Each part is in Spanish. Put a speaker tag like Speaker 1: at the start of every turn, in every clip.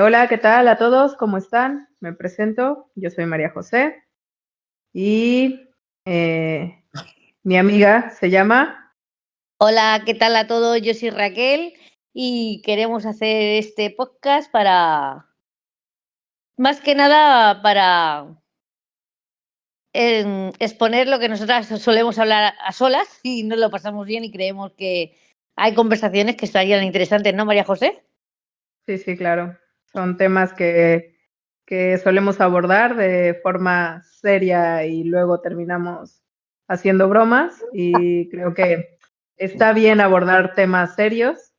Speaker 1: Hola, ¿qué tal a todos? ¿Cómo están? Me presento, yo soy María José y eh, mi amiga se llama.
Speaker 2: Hola, ¿qué tal a todos? Yo soy Raquel y queremos hacer este podcast más que nada para exponer lo que nosotras solemos hablar a solas y nos lo pasamos bien y creemos que hay conversaciones que estarían interesantes, ¿no, María José?
Speaker 1: Sí, sí, claro. Son temas que solemos abordar de forma seria y luego terminamos haciendo bromas y creo que está bien abordar temas serios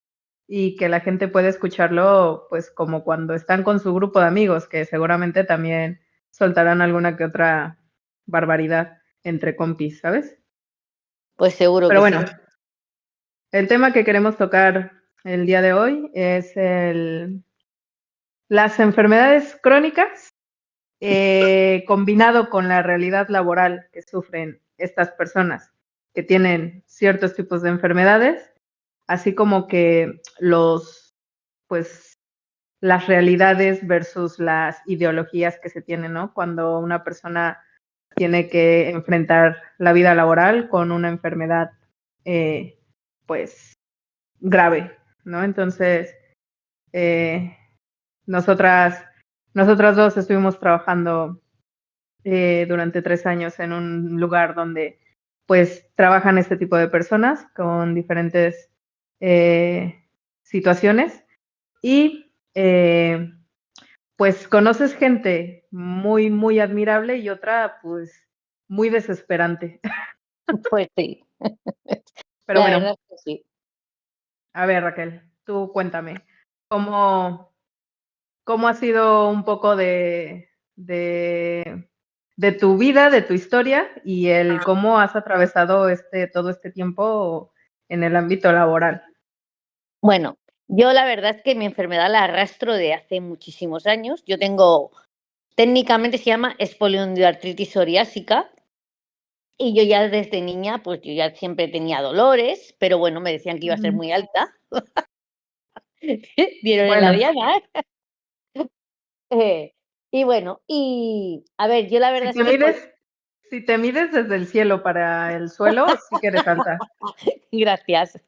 Speaker 1: y que la gente puede escucharlo pues como cuando están con su grupo de amigos, que seguramente también soltarán alguna que otra barbaridad entre compis, ¿sabes?
Speaker 2: Pues seguro
Speaker 1: Pero
Speaker 2: que sí.
Speaker 1: bueno, el tema que queremos tocar el día de hoy es las enfermedades crónicas combinado con la realidad laboral que sufren estas personas que tienen ciertos tipos de enfermedades, así como que pues, las realidades versus las ideologías que se tienen, ¿no? Cuando una persona tiene que enfrentar la vida laboral con una enfermedad, pues, grave, ¿no? Entonces, eh, nosotras, nosotras dos estuvimos trabajando durante 3 años en un lugar donde pues trabajan este tipo de personas con diferentes situaciones y pues conoces gente muy, muy admirable y otra pues muy desesperante.
Speaker 2: Pues sí,
Speaker 1: Pero
Speaker 2: la
Speaker 1: bueno,
Speaker 2: verdad es que sí.
Speaker 1: a ver Raquel, tú cuéntame, ¿cómo, cómo ha sido un poco de tu vida, de tu historia y el cómo has atravesado todo este tiempo en el ámbito laboral?
Speaker 2: Bueno, yo la verdad es que mi enfermedad la arrastro de hace muchísimos años. Yo tengo, técnicamente se llama espoliomielitis psoriásica. Y yo ya desde niña, pues yo ya siempre tenía dolores, pero bueno, me decían que iba a ser
Speaker 1: Ujú.
Speaker 2: muy alta. Dieron en la
Speaker 1: Bueno,
Speaker 2: diana. Eh, y bueno, y a ver, yo la
Speaker 1: si
Speaker 2: verdad es
Speaker 1: te
Speaker 2: que
Speaker 1: mides, si te mides desde el cielo para el suelo, sí que eres alta.
Speaker 2: gracias.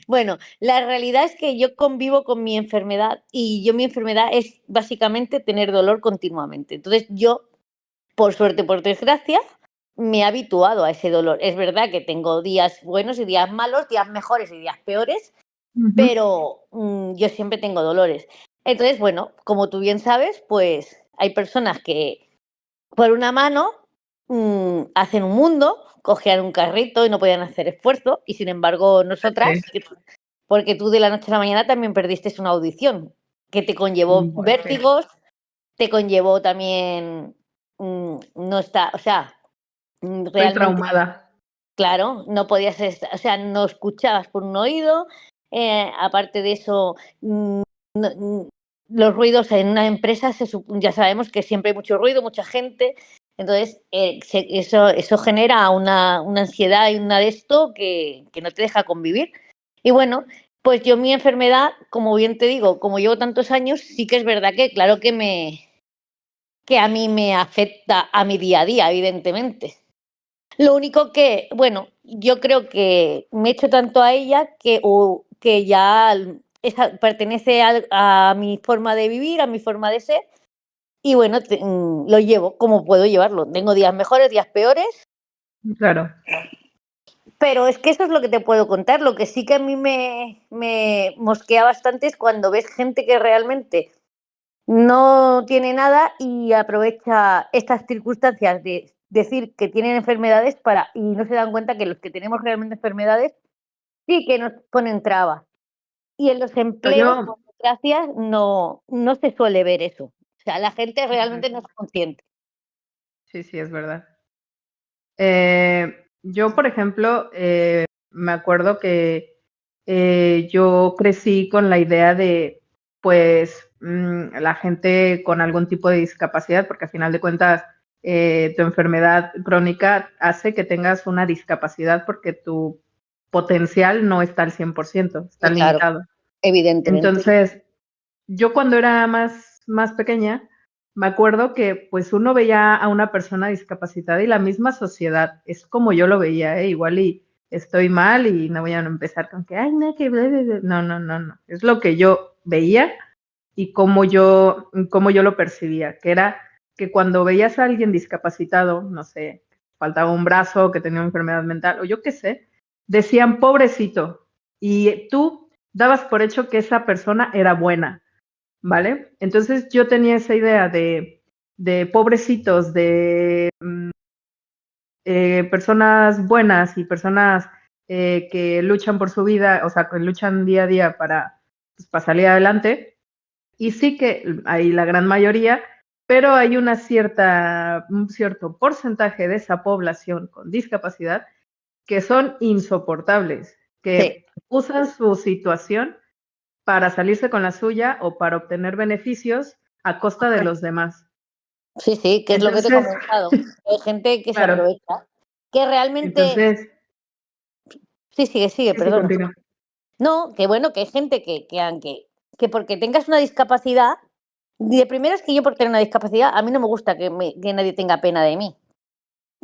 Speaker 2: Bueno, la realidad es que yo convivo con mi enfermedad y mi enfermedad es básicamente tener dolor continuamente. Entonces yo, por suerte, por desgracia, me he habituado a ese dolor. Es verdad que tengo días buenos y días malos, días mejores y días peores,
Speaker 1: Ujú.
Speaker 2: pero yo siempre tengo dolores. Entonces, bueno, como tú bien sabes, pues hay personas que por una mano hacen un mundo, cogían un carrito y no podían hacer esfuerzo, y sin embargo nosotras,
Speaker 1: Sí.
Speaker 2: porque tú de la noche a la mañana también perdiste una audición, que te conllevó
Speaker 1: Bueno, sí.
Speaker 2: vértigos, te conllevó también, no está, o sea,
Speaker 1: Estoy
Speaker 2: realmente,
Speaker 1: traumada.
Speaker 2: claro, no podías, o sea, no escuchabas por un oído, aparte de eso, no, los ruidos en una empresa, ya sabemos que siempre hay mucho ruido, mucha gente, entonces eso genera una ansiedad y una de esto que no te deja convivir. Y bueno, pues yo mi enfermedad, como bien te digo, como llevo tantos años, sí que es verdad que claro que a mí me afecta a mi día a día, evidentemente. Lo único que, bueno, yo creo que me echo tanto a ella que ya pertenece a mi forma de vivir, a mi forma de ser, y bueno, lo llevo como puedo llevarlo. Tengo días mejores, días peores,
Speaker 1: Claro.
Speaker 2: pero es que eso es lo que te puedo contar. Lo que sí que a mí me mosquea bastante es cuando ves gente que realmente no tiene nada y aprovecha estas circunstancias de decir que tienen enfermedades y no se dan cuenta que los que tenemos realmente enfermedades sí que nos ponen trabas. Y en los empleos,
Speaker 1: Yo,
Speaker 2: por desgracia, no se suele ver eso. O sea, la gente realmente no
Speaker 1: exacto.
Speaker 2: es consciente.
Speaker 1: Sí, sí, es verdad. Yo, por ejemplo, me acuerdo que yo crecí con la idea de, pues, la gente con algún tipo de discapacidad, porque al final de cuentas, tu enfermedad crónica hace que tengas una discapacidad porque tu potencial no está al 100%, está
Speaker 2: Sí, claro,
Speaker 1: limitado.
Speaker 2: evidentemente.
Speaker 1: Entonces, yo cuando era más pequeña, me acuerdo que pues uno veía a una persona discapacitada y la misma sociedad, es como yo lo veía, igual y estoy mal y no voy a empezar con que, ay, no, que no, no, no, no, es lo que yo veía y cómo yo lo percibía, que era que cuando veías a alguien discapacitado, no sé, faltaba un brazo, que tenía una enfermedad mental o yo qué sé, decían pobrecito y tú dabas por hecho que esa persona era buena, ¿vale? Entonces yo tenía esa idea de pobrecitos, de personas buenas y personas que luchan por su vida, o sea, que luchan día a día pues, para salir adelante. Y sí que hay la gran mayoría, pero hay un cierto porcentaje de esa población con discapacidad que son insoportables,
Speaker 2: Sí,
Speaker 1: que usan su situación para salirse con la suya o para obtener beneficios a costa de los demás.
Speaker 2: sí, sí, que es lo que te he
Speaker 1: Entonces,
Speaker 2: comentado. Hay gente que se
Speaker 1: claro,
Speaker 2: aprovecha, que realmente,
Speaker 1: entonces,
Speaker 2: sí, sigue, sigue,
Speaker 1: sí, sí,
Speaker 2: perdona.
Speaker 1: continúa.
Speaker 2: No, que bueno, que hay gente que porque tengas una discapacidad, de primeras que yo por tener una discapacidad, a mí no me gusta que nadie tenga pena de mí.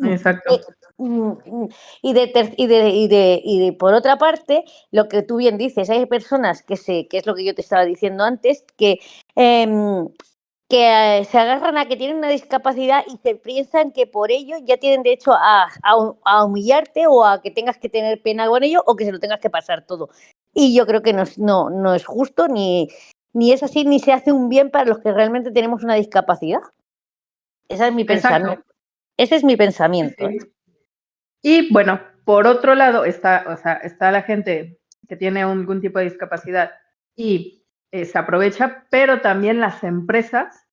Speaker 2: Eh,
Speaker 1: Exacto,
Speaker 2: mm, mm, y por otra parte, lo que tú bien dices, hay personas que es lo que yo te estaba diciendo antes, em, que se agarran a que tienen una discapacidad y se piensan que por ello ya tienen derecho a humillarte o a que tengas que tener pena con ello o que se lo tengas que pasar todo. Y yo creo que no es justo ni es así, ni se hace un bien para los que realmente tenemos una discapacidad. Ese es mi
Speaker 1: exacto.
Speaker 2: pensamiento. Ese es mi
Speaker 1: Sí,
Speaker 2: pensamiento.
Speaker 1: sí. Y bueno, por otro lado está, o sea, está la gente que tiene algún tipo de discapacidad y se aprovecha, pero también las empresas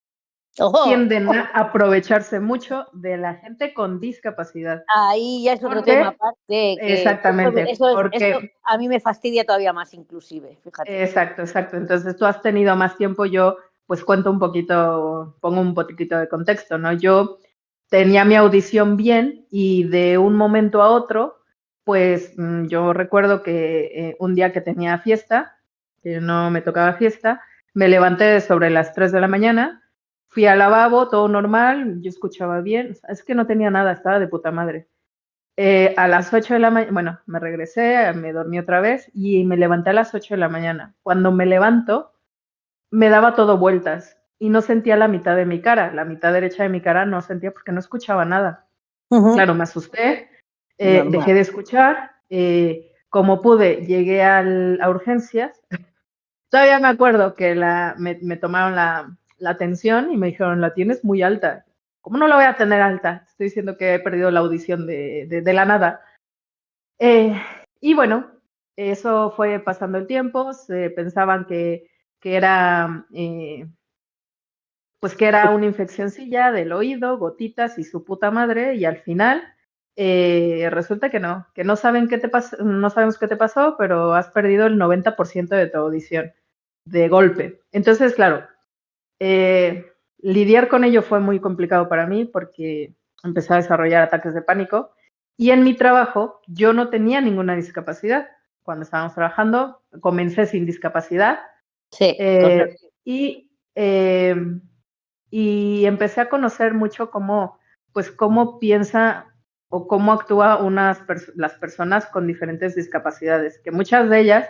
Speaker 2: Ojo,
Speaker 1: tienden a aprovecharse mucho de la gente con discapacidad.
Speaker 2: ahí ya es otro tema
Speaker 1: Porque,
Speaker 2: aparte, que
Speaker 1: exactamente,
Speaker 2: esto
Speaker 1: porque,
Speaker 2: a mí me fastidia todavía más inclusive, fíjate.
Speaker 1: exacto, exacto. Entonces tú has tenido más tiempo, yo pues cuento un poquito, pongo un poquito de contexto, ¿no? Yo tenía mi audición bien y de un momento a otro, pues yo recuerdo que un día que tenía fiesta, que no me tocaba fiesta, me levanté sobre las 3 de la mañana, fui al lavabo, todo normal, yo escuchaba bien, es que no tenía nada, estaba de puta madre. A las 8 de la mañana, bueno, me regresé, me dormí otra vez y me levanté a las 8 de la mañana. Cuando me levanto, me daba todo vueltas y no sentía la mitad de mi cara, la mitad derecha de mi cara no sentía porque no escuchaba nada.
Speaker 2: Ujú.
Speaker 1: Claro, me asusté,
Speaker 2: Normal.
Speaker 1: dejé de escuchar, como pude, llegué a urgencias. Todavía me acuerdo que me tomaron la atención y me dijeron, la tienes muy alta. ¿Cómo no la voy a tener alta? Estoy diciendo que he perdido la audición de la nada. Eh, y bueno, eso fue pasando el tiempo, se pensaban que era pues que era una infeccioncilla del oído, gotitas y su puta madre, y al final resulta que no saben qué te pasó, no sabemos qué te pasó, pero has perdido el 90% de tu audición de golpe. Entonces, claro, lidiar con ello fue muy complicado para mí porque empecé a desarrollar ataques de pánico y en mi trabajo yo no tenía ninguna discapacidad. Cuando estábamos trabajando, comencé sin discapacidad
Speaker 2: Sí,
Speaker 1: eh,
Speaker 2: correcto.
Speaker 1: y eh, y empecé a conocer mucho pues cómo piensa o cómo actúa las personas con diferentes discapacidades, que muchas de ellas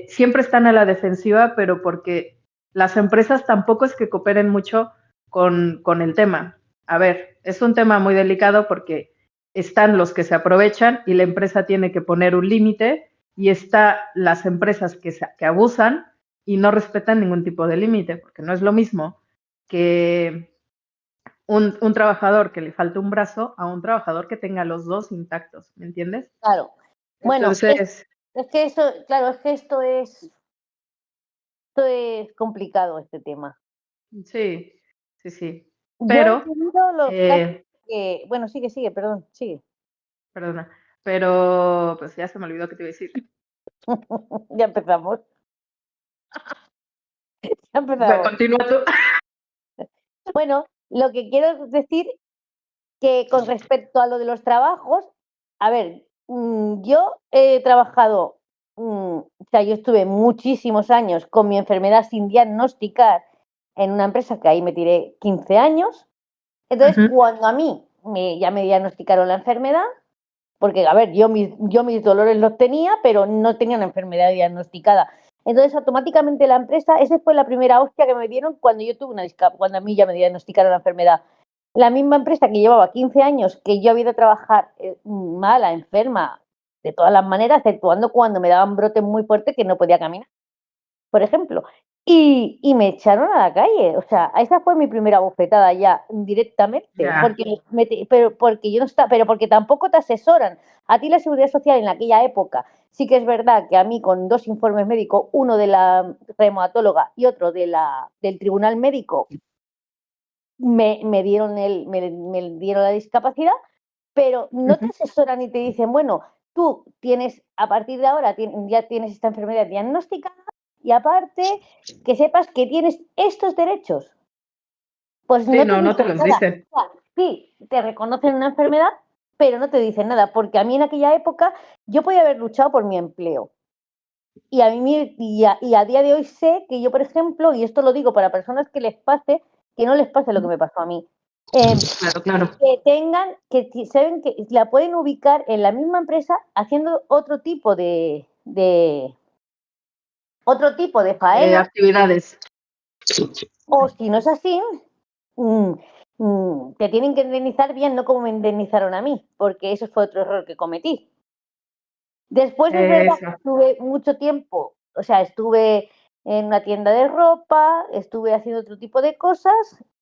Speaker 1: siempre están a la defensiva, pero porque las empresas tampoco es que cooperen mucho con el tema. A ver, es un tema muy delicado porque están los que se aprovechan y la empresa tiene que poner un límite y está las empresas que abusan y no respetan ningún tipo de límite, porque no es lo mismo que un trabajador que le falte un brazo a un trabajador que tenga los dos intactos, ¿me entiendes?
Speaker 2: Claro. Bueno,
Speaker 1: Entonces,
Speaker 2: es que eso, claro, es que esto es complicado este tema.
Speaker 1: sí, sí, sí.
Speaker 2: Yo he
Speaker 1: Pero,
Speaker 2: tenido los casos
Speaker 1: eh,
Speaker 2: bueno, sigue, perdón, sigue.
Speaker 1: perdona, pero pues ya se me olvidó que te iba a decir.
Speaker 2: Ya empezamos, ya empezamos.
Speaker 1: Continúa tú.
Speaker 2: Bueno, lo que quiero decir que con respecto a lo de los trabajos, a ver, yo he trabajado o sea, yo estuve muchísimos años con mi enfermedad sin diagnosticar en una empresa que ahí me tiré 15 años. Entonces, cuando a mí ya me diagnosticaron la enfermedad, porque, a ver, yo mis dolores los tenía, pero no tenía una enfermedad diagnosticada. Entonces, automáticamente la empresa, esa fue la primera hostia que me dieron cuando yo tuve cuando a mí ya me diagnosticaron la enfermedad. La misma empresa que llevaba 15 años, que yo había ido a trabajar mala, enferma, de todas las maneras, exceptuando cuando me daban brotes muy fuertes que no podía caminar, por ejemplo. Y me echaron a la calle. O sea, esa fue mi primera bofetada ya directamente.
Speaker 1: Ya.
Speaker 2: Porque yo no estaba, pero porque tampoco te asesoran. A ti la Seguridad Social en aquella época, sí que es verdad que a mí con 2 informes médicos, uno de la reumatóloga y otro del tribunal médico, me dieron me dieron la discapacidad, pero no te
Speaker 1: Ujú.
Speaker 2: asesoran y te dicen, bueno, tú tienes, a partir de ahora, ya tienes esta enfermedad diagnosticada y aparte que sepas que tienes estos derechos. Pues
Speaker 1: Sí,
Speaker 2: no te
Speaker 1: no, no te
Speaker 2: dicen
Speaker 1: los
Speaker 2: nada.
Speaker 1: dice.
Speaker 2: O sea, sí, te reconocen una enfermedad, pero no te dicen nada, porque a mí en aquella época yo podía haber luchado por mi empleo. Y a día de hoy sé que yo, por ejemplo, y esto lo digo para personas que les pase, que no les pase lo que me pasó a mí.
Speaker 1: Claro, claro.
Speaker 2: Que tengan, saben que la pueden ubicar en la misma empresa haciendo otro tipo de faena,
Speaker 1: Actividades.
Speaker 2: o si no es así, mm, te tienen que indemnizar bien, no como me indemnizaron a mí, porque eso fue otro error que cometí. Después es verdad que
Speaker 1: Eso.
Speaker 2: estuve mucho tiempo, o sea, estuve en una tienda de ropa, estuve haciendo otro tipo de cosas,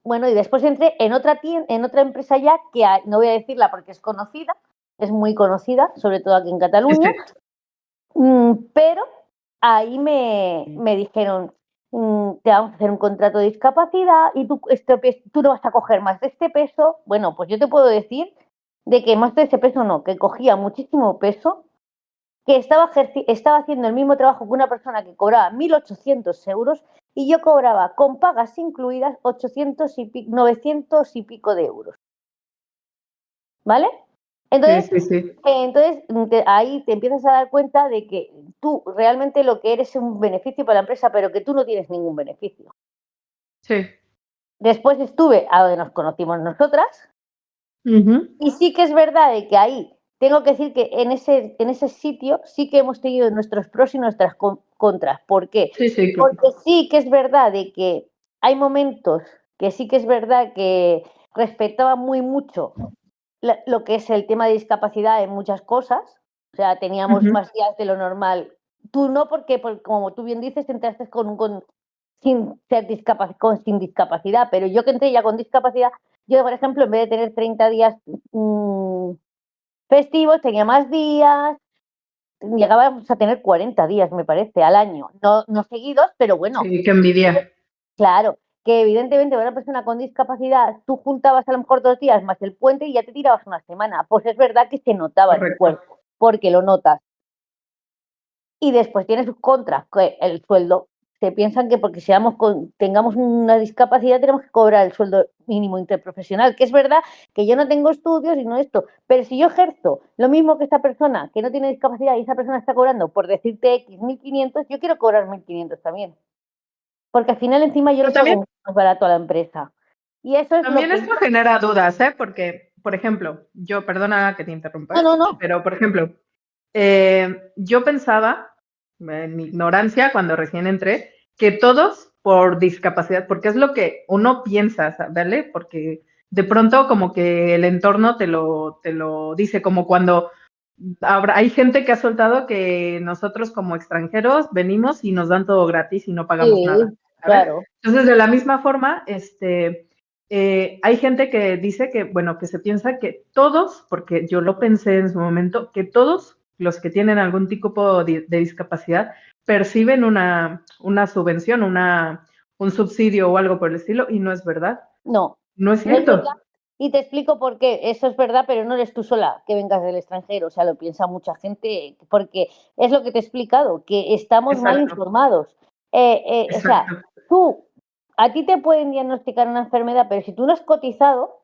Speaker 2: bueno, y después entré en otra en otra empresa ya que no voy a decirla porque es conocida, es muy conocida, sobre todo aquí en
Speaker 1: Sí,
Speaker 2: Cataluña,
Speaker 1: sí.
Speaker 2: pero ahí me dijeron, te vamos a hacer un contrato de discapacidad y tú no vas a coger más de este peso. Bueno, pues yo te puedo decir de que más de ese peso no, que cogía muchísimo peso, que estaba haciendo el mismo trabajo que una persona que cobraba 1.800 euros y yo cobraba con pagas incluidas 900 y pico de euros. ¿Vale?
Speaker 1: Sí,
Speaker 2: Entonces,
Speaker 1: sí, sí.
Speaker 2: ahí te empiezas a dar cuenta de que tú realmente lo que eres es un beneficio para la empresa, pero que tú no tienes ningún beneficio.
Speaker 1: Sí.
Speaker 2: Después estuve a donde nos conocimos nosotras
Speaker 1: Ujú.
Speaker 2: y sí que es verdad de que ahí tengo que decir que en ese sitio sí que hemos tenido nuestros pros y nuestras contras. ¿Por qué?
Speaker 1: Sí, sí, claro.
Speaker 2: Porque sí que es verdad de que hay momentos que sí que es verdad que respetaba muy mucho lo que es el tema de discapacidad en muchas cosas, o sea, teníamos
Speaker 1: Ujú.
Speaker 2: más días de lo normal. Tú no, porque como tú bien dices, entraste sin discapacidad, pero yo que entré ya con discapacidad, yo, por ejemplo, en vez de tener 30 días mmm, festivos, tenía más días, llegábamos a tener 40 días, me parece, al año. No, no seguidos, pero bueno,
Speaker 1: Sí, qué envidia.
Speaker 2: claro, que evidentemente una persona con discapacidad, tú juntabas a lo mejor 2 días más el puente y ya te tirabas una semana. Pues es verdad que se notaba en el
Speaker 1: Correcto.
Speaker 2: cuerpo, porque lo notas. Y después tiene sus contras, que el sueldo. Se piensan que porque tengamos una discapacidad tenemos que cobrar el sueldo mínimo interprofesional, que es verdad que yo no tengo estudios y no esto, pero si yo ejerzo lo mismo que esta persona que no tiene discapacidad y esa persona está cobrando, por decirte X, 1.500, yo quiero cobrar 1.500 también. Porque al final encima yo le
Speaker 1: Pero
Speaker 2: salgo más barato a la empresa. Y eso es lo
Speaker 1: también
Speaker 2: que...
Speaker 1: esto genera dudas, ¿eh? Porque, por ejemplo, yo, perdona que te interrumpa,
Speaker 2: No,
Speaker 1: ¿eh?
Speaker 2: no, no.
Speaker 1: Pero, por ejemplo, yo pensaba, en mi ignorancia, cuando recién entré, que todos por discapacidad, porque es lo que uno piensa, ¿vale? Porque de pronto como que el entorno te lo dice, como cuando hay gente que ha soltado que nosotros como extranjeros venimos y nos dan todo gratis y no pagamos nada,
Speaker 2: Sí,
Speaker 1: ¿sabes?
Speaker 2: claro.
Speaker 1: Entonces, de la misma forma, hay gente que dice que, bueno, que se piensa que todos, porque yo lo pensé en su momento, que todos los que tienen algún tipo de discapacidad perciben una subvención, un subsidio o algo por el estilo, y no es verdad.
Speaker 2: No,
Speaker 1: No es
Speaker 2: no es verdad.
Speaker 1: cierto.
Speaker 2: Y te explico por qué. Eso es verdad, pero no eres tú sola que vengas del extranjero. O sea, lo piensa mucha gente, porque es lo que te he explicado, que estamos mal
Speaker 1: Exacto,
Speaker 2: informados. O sea,
Speaker 1: exacto.
Speaker 2: a ti te pueden diagnosticar una enfermedad, pero si tú no has cotizado,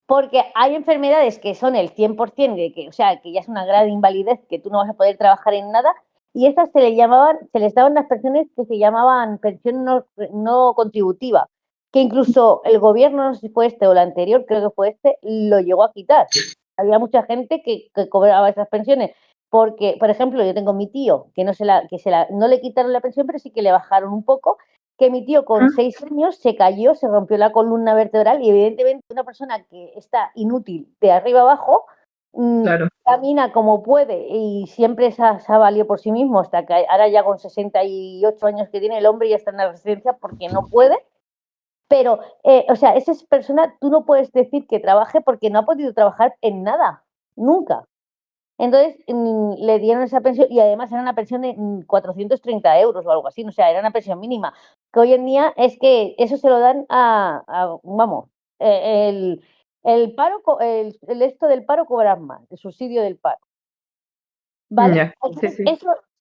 Speaker 2: Porque hay enfermedades que son el 100% de que, o sea, que ya es una gran invalidez, que tú no vas a poder trabajar en nada, y estas se les daban unas pensiones que se llamaban pensión no contributiva, que incluso el gobierno, no sé si fue este o el anterior, creo que fue este, lo llegó a quitar. Había mucha gente que cobraba esas pensiones, porque, por ejemplo, yo tengo mi tío, que no le quitaron la pensión, pero sí que le bajaron un poco, que mi tío con 6 años se cayó, se rompió la columna vertebral y evidentemente una persona que está inútil de arriba abajo
Speaker 1: Claro.
Speaker 2: camina como puede y siempre se ha valido por sí mismo hasta que ahora ya con 68 años que tiene el hombre ya está en la residencia porque no puede. Pero, o sea, esa persona tú no puedes decir que trabaje porque no ha podido trabajar en nada, nunca. Entonces le dieron esa pensión y además era una pensión de 430 euros o algo así, o sea, era una pensión mínima. Que hoy en día es que eso se lo dan vamos, el paro, el esto del paro cobrar más, el subsidio del paro. ¿Vale?
Speaker 1: Ya, sí, sí.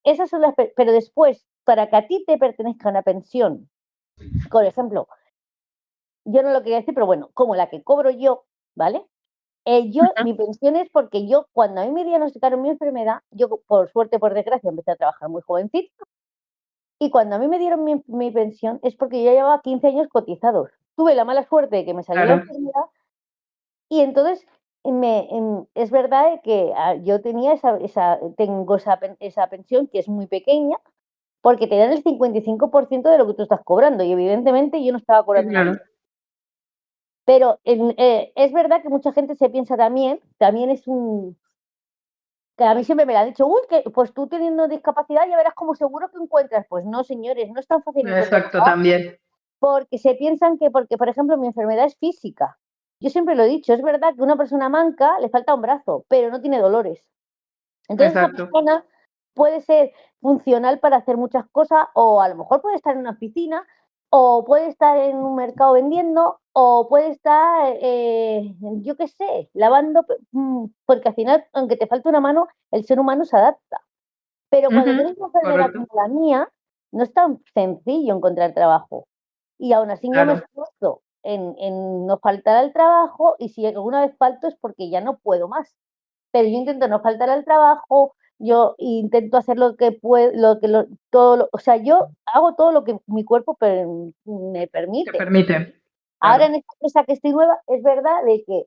Speaker 2: Esas son pero después, para que a ti te pertenezca una pensión, por ejemplo, yo no lo quería decir, pero bueno, como la que cobro yo, ¿vale? Mi pensión es porque yo, cuando a mí me diagnosticaron mi enfermedad, yo por suerte, por desgracia, empecé a trabajar muy jovencita, y cuando a mí me dieron mi pensión es porque yo llevaba 15 años cotizados. Tuve la mala suerte de que me salió la
Speaker 1: Claro.
Speaker 2: enfermedad y entonces es verdad que yo tenía tengo esa pensión que es muy pequeña, porque te dan el 55% de lo que tú estás cobrando y evidentemente yo no estaba
Speaker 1: Sí,
Speaker 2: cobrando una
Speaker 1: claro.
Speaker 2: mierda. Pero es verdad que mucha gente se piensa también es que a mí siempre me lo han dicho, uy, que pues tú teniendo discapacidad ya verás cómo seguro que encuentras. Pues no, señores, no es tan fácil encontrar
Speaker 1: Exacto,
Speaker 2: trabajo,
Speaker 1: también.
Speaker 2: porque se piensan que porque, por ejemplo, mi enfermedad es física. Yo siempre lo he dicho, es verdad que a una persona manca le falta un brazo, pero no tiene dolores. Entonces esa
Speaker 1: Exacto.
Speaker 2: persona puede ser funcional para hacer muchas cosas o a lo mejor puede estar en una oficina o puede estar en un mercado vendiendo o puede estar, yo qué sé, lavando, porque al final, aunque te falte una mano, el ser humano se adapta. Pero cuando
Speaker 1: Ujú,
Speaker 2: tienes una enfermedad
Speaker 1: correcto.
Speaker 2: como la mía, no es tan sencillo encontrar trabajo. Y aún así yo me
Speaker 1: Claro.
Speaker 2: esfuerzo en no faltar al trabajo y si alguna vez falto es porque ya no puedo más. Pero yo intento no faltar al trabajo, yo intento hacer lo que puedo, o sea, yo hago todo lo que mi cuerpo me
Speaker 1: Te
Speaker 2: permite.
Speaker 1: permite.
Speaker 2: Ahora
Speaker 1: Claro.
Speaker 2: en esta empresa que estoy nueva, es verdad de que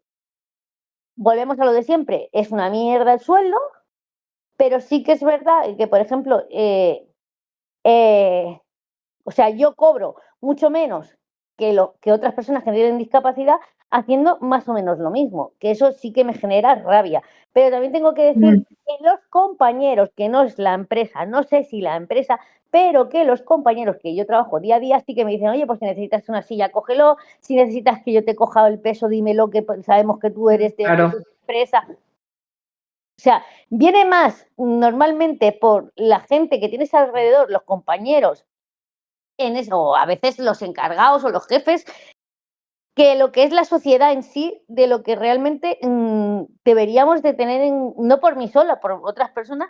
Speaker 2: volvemos a lo de siempre, es una mierda el sueldo, pero sí que es verdad que, por ejemplo, eh, o sea, yo cobro mucho menos que otras personas que tienen discapacidad haciendo más o menos lo mismo, que eso sí que me genera rabia. Pero también tengo que decir
Speaker 1: Mm.
Speaker 2: que los compañeros, que no es la empresa, no sé si la empresa, pero que los compañeros que yo trabajo día a día sí que me dicen, oye, pues si necesitas una silla, cógelo, si necesitas que yo te coja el peso, dímelo, que sabemos que tú eres de
Speaker 1: Claro.
Speaker 2: empresa. O sea, viene más normalmente por la gente que tienes alrededor, los compañeros, en eso, o a veces los encargados o los jefes, que lo que es la sociedad en sí, de lo que realmente deberíamos de tener, no por mí sola, por otras personas,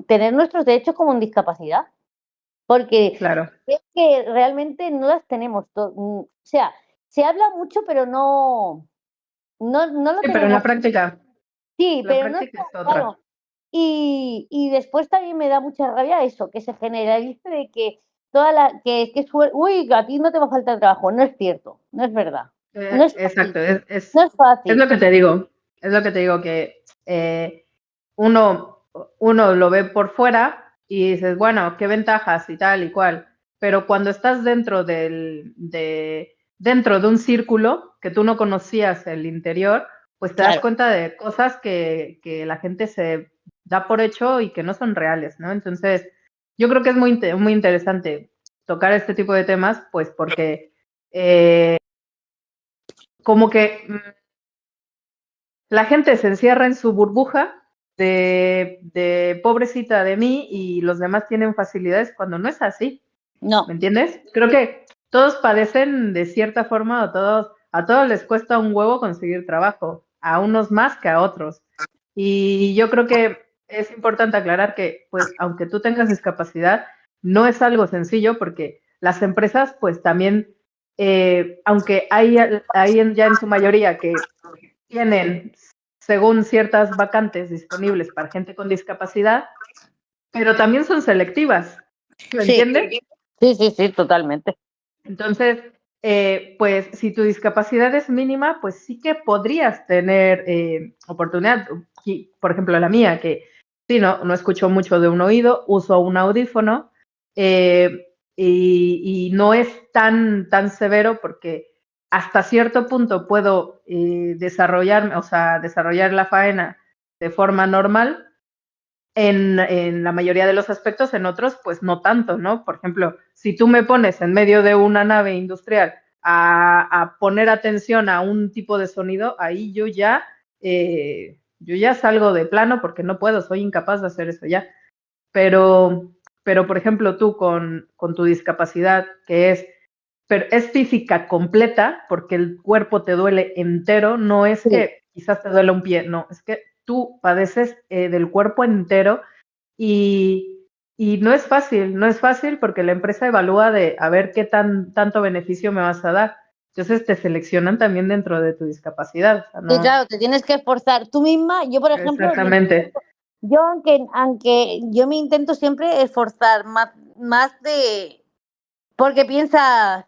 Speaker 2: tener nuestros derechos como en discapacidad. Porque
Speaker 1: Claro.
Speaker 2: es que realmente no las tenemos. O sea, se habla mucho, pero no lo
Speaker 1: Sí, pero en
Speaker 2: tenemos.
Speaker 1: la práctica,
Speaker 2: Sí,
Speaker 1: la
Speaker 2: pero no
Speaker 1: práctica
Speaker 2: está
Speaker 1: es otra.
Speaker 2: claro. Y después también me da mucha rabia eso, que se generalice de que uy, a ti no te va a faltar trabajo. No es cierto, no es verdad. No es fácil,
Speaker 1: Exacto,
Speaker 2: no es
Speaker 1: es
Speaker 2: fácil.
Speaker 1: lo que te digo. Es lo que te digo, que uno, uno lo ve por fuera y dices, bueno, qué ventajas y tal y cual. Pero cuando estás dentro de un círculo que tú no conocías el interior, pues te das
Speaker 2: Claro.
Speaker 1: cuenta de cosas que la gente se da por hecho y que no son reales, ¿no? Entonces, yo creo que es muy interesante tocar este tipo de temas, pues porque como que la gente se encierra en su burbuja de pobrecita de mí y los demás tienen facilidades cuando no es así,
Speaker 2: No,
Speaker 1: ¿me entiendes? Creo que todos padecen de cierta forma a todos les cuesta un huevo conseguir trabajo, a unos más que a otros. Y yo creo que es importante aclarar que, pues, aunque tú tengas discapacidad, no es algo sencillo porque las empresas, pues, también aunque hay ya en su mayoría que tienen, según ciertas vacantes disponibles para gente con discapacidad, pero también son selectivas, ¿me
Speaker 2: Sí,
Speaker 1: entiendes?
Speaker 2: sí, totalmente.
Speaker 1: Entonces, pues si tu discapacidad es mínima, pues sí que podrías tener oportunidad. Por ejemplo, la mía, que sí, no escucho mucho de un oído, uso un audífono y no es tan severo porque hasta cierto punto puedo desarrollarme, o sea, desarrollar la faena de forma normal, en la mayoría de los aspectos, en otros, pues no tanto, ¿no? Por ejemplo, si tú me pones en medio de una nave industrial a poner atención a un tipo de sonido, ahí yo ya salgo de plano porque no puedo, soy incapaz de hacer eso ya. Pero por ejemplo, tú con tu discapacidad, que es física completa, porque el cuerpo te duele entero, no es
Speaker 2: Sí.
Speaker 1: que quizás te duele un pie, no, es que tú padeces del cuerpo entero y, no es fácil, no es fácil porque la empresa evalúa de a ver qué tanto beneficio me vas a dar. Entonces te seleccionan también dentro de tu discapacidad. O sea,
Speaker 2: Sí,
Speaker 1: no,
Speaker 2: claro, te tienes que esforzar tú misma. Yo, por ejemplo,
Speaker 1: exactamente.
Speaker 2: yo aunque yo me intento siempre esforzar más de porque piensas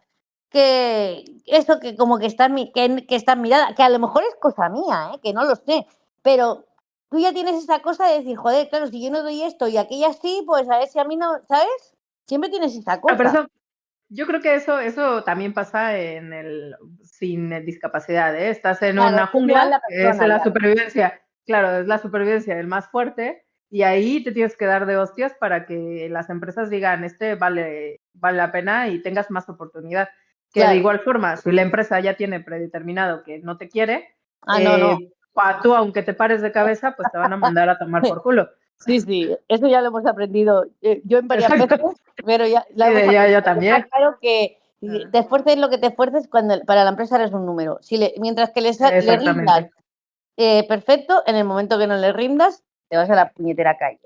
Speaker 2: que eso que como que está que está mirada, que a lo mejor es cosa mía, que no lo sé, pero tú ya tienes esa cosa de decir, joder, claro, si yo no doy esto y aquella sí, pues a ver si a mí no, ¿sabes? Siempre tienes esa
Speaker 1: Ah, pero
Speaker 2: cosa.
Speaker 1: yo creo que eso también pasa sin discapacidad, ¿eh? Estás en
Speaker 2: Claro,
Speaker 1: una
Speaker 2: es igual
Speaker 1: jungla,
Speaker 2: la
Speaker 1: que es
Speaker 2: persona
Speaker 1: la
Speaker 2: ya.
Speaker 1: supervivencia, claro, es la supervivencia del más fuerte, y ahí te tienes que dar de hostias para que las empresas digan, vale la pena y tengas más oportunidad. Que de
Speaker 2: Claro.
Speaker 1: igual forma, si la empresa ya tiene predeterminado que no te quiere,
Speaker 2: Ah, no, no.
Speaker 1: tú, aunque te pares de cabeza, pues te van a mandar a tomar por culo.
Speaker 2: Sí, sí, eso ya lo hemos aprendido yo en varias veces,
Speaker 1: Exacto.
Speaker 2: pero ya lo
Speaker 1: Sí,
Speaker 2: hemos
Speaker 1: yo
Speaker 2: aprendido. Está
Speaker 1: también.
Speaker 2: claro que
Speaker 1: Ah,
Speaker 2: te esfuerces lo que te esfuerces cuando para la empresa eres un número. Mientras que le rindas
Speaker 1: exactamente.
Speaker 2: perfecto, en el momento que no le rindas, te vas a la puñetera calle.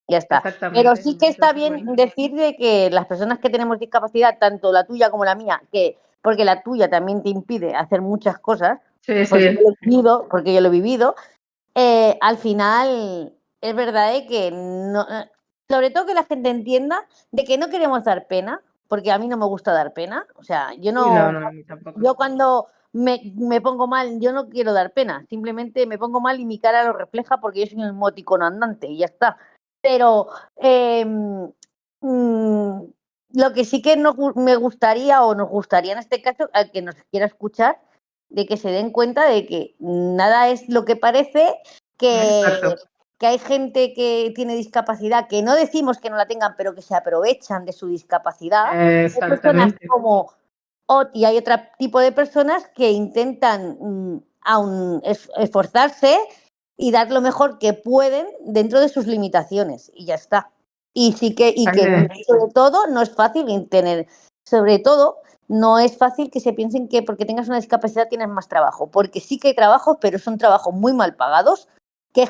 Speaker 2: Ya está. Pero
Speaker 1: Exactamente.
Speaker 2: sí que está bien
Speaker 1: Bueno.
Speaker 2: decir de que las personas que tenemos discapacidad, tanto la tuya como la mía, porque la tuya también te impide hacer muchas cosas,
Speaker 1: Sí, sí.
Speaker 2: porque yo lo he vivido, al final es verdad que no, sobre todo que la gente entienda de que no queremos dar pena, porque a mí no me gusta dar pena. O sea,
Speaker 1: Uy, no, a mí tampoco.
Speaker 2: yo cuando me pongo mal, yo no quiero dar pena, simplemente me pongo mal y mi cara lo refleja porque yo soy un emoticono andante y ya está. Pero lo que sí que me gustaría o nos gustaría en este caso, al que nos quiera escuchar, de que se den cuenta de que nada es lo que parece, que,
Speaker 1: Exacto.
Speaker 2: que hay gente que tiene discapacidad, que no decimos que no la tengan, pero que se aprovechan de su discapacidad. Hay personas
Speaker 1: Exactamente.
Speaker 2: como y hay otro tipo de personas que intentan aún esforzarse y dar lo mejor que pueden dentro de sus limitaciones y ya está. Y que sobre todo no es fácil tener, sobre todo no es fácil que se piensen que porque tengas una discapacidad tienes más trabajo, porque sí que hay trabajos, pero son trabajos muy mal pagados, que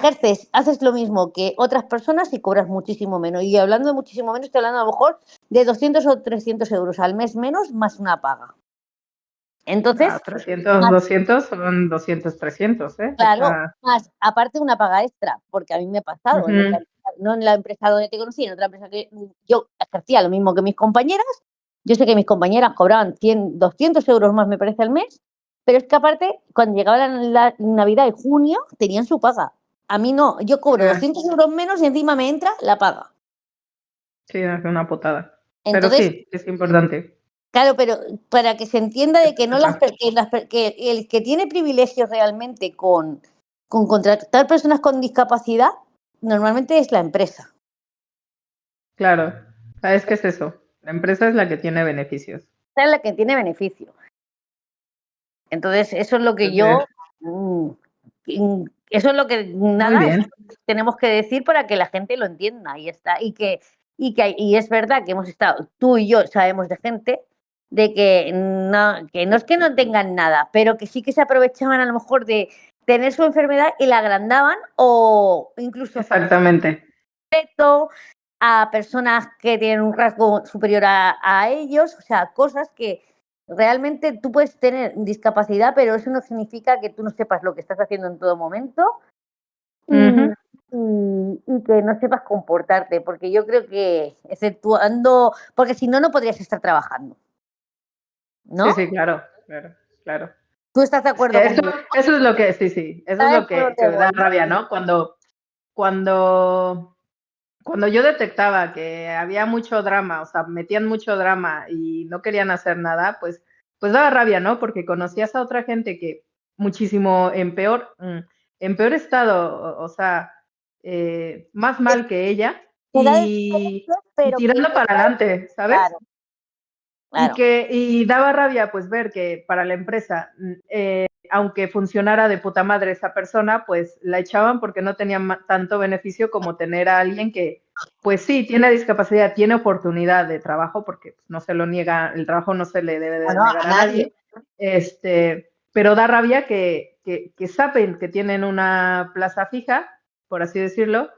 Speaker 2: haces lo mismo que otras personas y cobras muchísimo menos. Y hablando de muchísimo menos, estoy hablando a lo mejor de 200 o 300 euros al mes menos más una paga. Entonces,
Speaker 1: 300,
Speaker 2: más,
Speaker 1: 200 son 200, 300, ¿eh? O
Speaker 2: claro,
Speaker 1: sea,
Speaker 2: más aparte una paga extra, porque a mí me ha pasado, no en la empresa donde te conocí, en otra empresa que yo ejercía lo mismo que mis compañeras. Yo sé que mis compañeras cobraban 100, 200 euros más, me parece, al mes, pero es que aparte, cuando llegaba la Navidad y junio, tenían su paga. A mí no, yo cobro 200 euros menos y encima me entra la paga.
Speaker 1: sí, es una putada. Pero
Speaker 2: Entonces,
Speaker 1: sí, es importante.
Speaker 2: claro, pero para que se entienda
Speaker 1: Que
Speaker 2: de
Speaker 1: se
Speaker 2: que no
Speaker 1: sepa.
Speaker 2: que el que tiene privilegios realmente con contratar personas con discapacidad, normalmente es la empresa.
Speaker 1: Claro. ¿Sabes qué es eso? La empresa es la que tiene beneficios.
Speaker 2: Esa es la que tiene beneficio. Entonces, eso es lo que
Speaker 1: Entonces,
Speaker 2: eso es lo que
Speaker 1: muy
Speaker 2: nada, eso
Speaker 1: bien.
Speaker 2: tenemos que decir para que la gente lo entienda y está. Y es verdad que hemos estado, tú y yo sabemos de gente de que no es que no tengan nada, pero que sí que se aprovechaban a lo mejor de tener su enfermedad y la agrandaban o incluso
Speaker 1: Exactamente.
Speaker 2: respeto a personas que tienen un rasgo superior a ellos, o sea, cosas realmente tú puedes tener discapacidad, pero eso no significa que tú no sepas lo que estás haciendo en todo momento y, y que no sepas comportarte, porque yo creo que exceptuando, porque si no, no podrías estar trabajando, ¿no?
Speaker 1: Sí, claro, claro, claro.
Speaker 2: ¿Tú estás de acuerdo conmigo?
Speaker 1: Eso es lo que, sí, eso es
Speaker 2: ¿Sabes
Speaker 1: lo
Speaker 2: por dónde
Speaker 1: que me da
Speaker 2: voy, no?
Speaker 1: rabia, ¿no? Cuando, cuando yo detectaba que había mucho drama, o sea, metían mucho drama y no querían hacer nada, pues daba rabia, ¿no? Porque conocías a otra gente que muchísimo en peor estado, o sea, más mal que ella
Speaker 2: Te da
Speaker 1: y,
Speaker 2: diferencias,
Speaker 1: y
Speaker 2: pero que
Speaker 1: tirando para adelante, ¿sabes?
Speaker 2: claro, claro.
Speaker 1: Y daba rabia pues ver que para la empresa, aunque funcionara de puta madre esa persona, pues la echaban porque no tenía tanto beneficio como tener a alguien que, pues sí, tiene discapacidad, tiene oportunidad de trabajo, porque pues, no se lo niega, el trabajo no se le debe de
Speaker 2: Bueno,
Speaker 1: negar
Speaker 2: a
Speaker 1: a
Speaker 2: nadie.
Speaker 1: nadie, pero da rabia que saben que tienen una plaza fija, por así decirlo,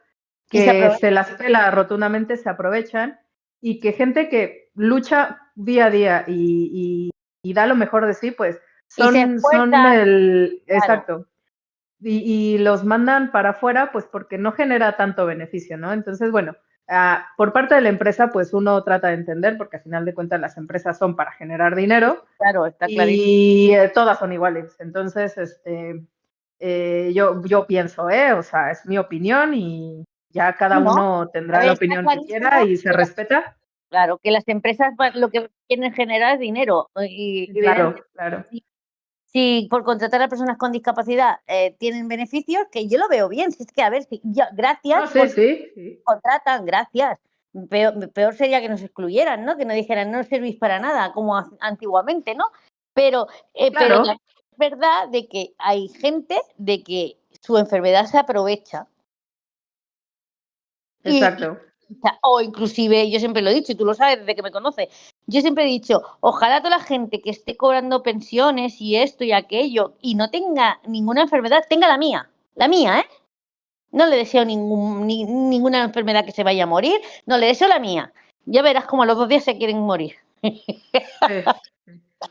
Speaker 2: Y se
Speaker 1: que
Speaker 2: aprovecha.
Speaker 1: se las pela rotundamente, se aprovechan y que gente que lucha día a día y da lo mejor de sí, pues
Speaker 2: Y se
Speaker 1: son
Speaker 2: esfuerza,
Speaker 1: el,
Speaker 2: claro.
Speaker 1: exacto, y los mandan para afuera, pues porque no genera tanto beneficio, ¿no? Entonces, bueno, por parte de la empresa, pues uno trata de entender, porque al final de cuentas las empresas son para generar dinero
Speaker 2: Claro, está clarísimo.
Speaker 1: y todas son iguales. Entonces, yo pienso, o sea, es mi opinión y ya cada
Speaker 2: No,
Speaker 1: uno
Speaker 2: a
Speaker 1: tendrá
Speaker 2: ver,
Speaker 1: la
Speaker 2: está
Speaker 1: opinión que quiera
Speaker 2: clarísimo
Speaker 1: y se
Speaker 2: que
Speaker 1: respeta.
Speaker 2: claro, que las empresas lo que quieren generar es dinero. Y evidentemente,
Speaker 1: Claro, claro.
Speaker 2: si por contratar a personas con discapacidad tienen beneficios, que yo lo veo bien. Si es que, a ver, si, gracias
Speaker 1: No, sí,
Speaker 2: por
Speaker 1: sí.
Speaker 2: contratan, gracias. Peor sería que nos excluyeran, ¿no? Que nos dijeran no servís para nada, como antiguamente, ¿no? Pero
Speaker 1: Claro,
Speaker 2: también es verdad de que hay gente de que su enfermedad se aprovecha y
Speaker 1: exacto.
Speaker 2: o inclusive, yo siempre lo he dicho, y tú lo sabes desde que me conoces, yo siempre he dicho, ojalá toda la gente que esté cobrando pensiones y esto y aquello y no tenga ninguna enfermedad, tenga la mía, ¿eh? No le deseo ninguna enfermedad que se vaya a morir, no le deseo la mía. Ya verás como a los 2 días se quieren morir.
Speaker 1: Sí. Es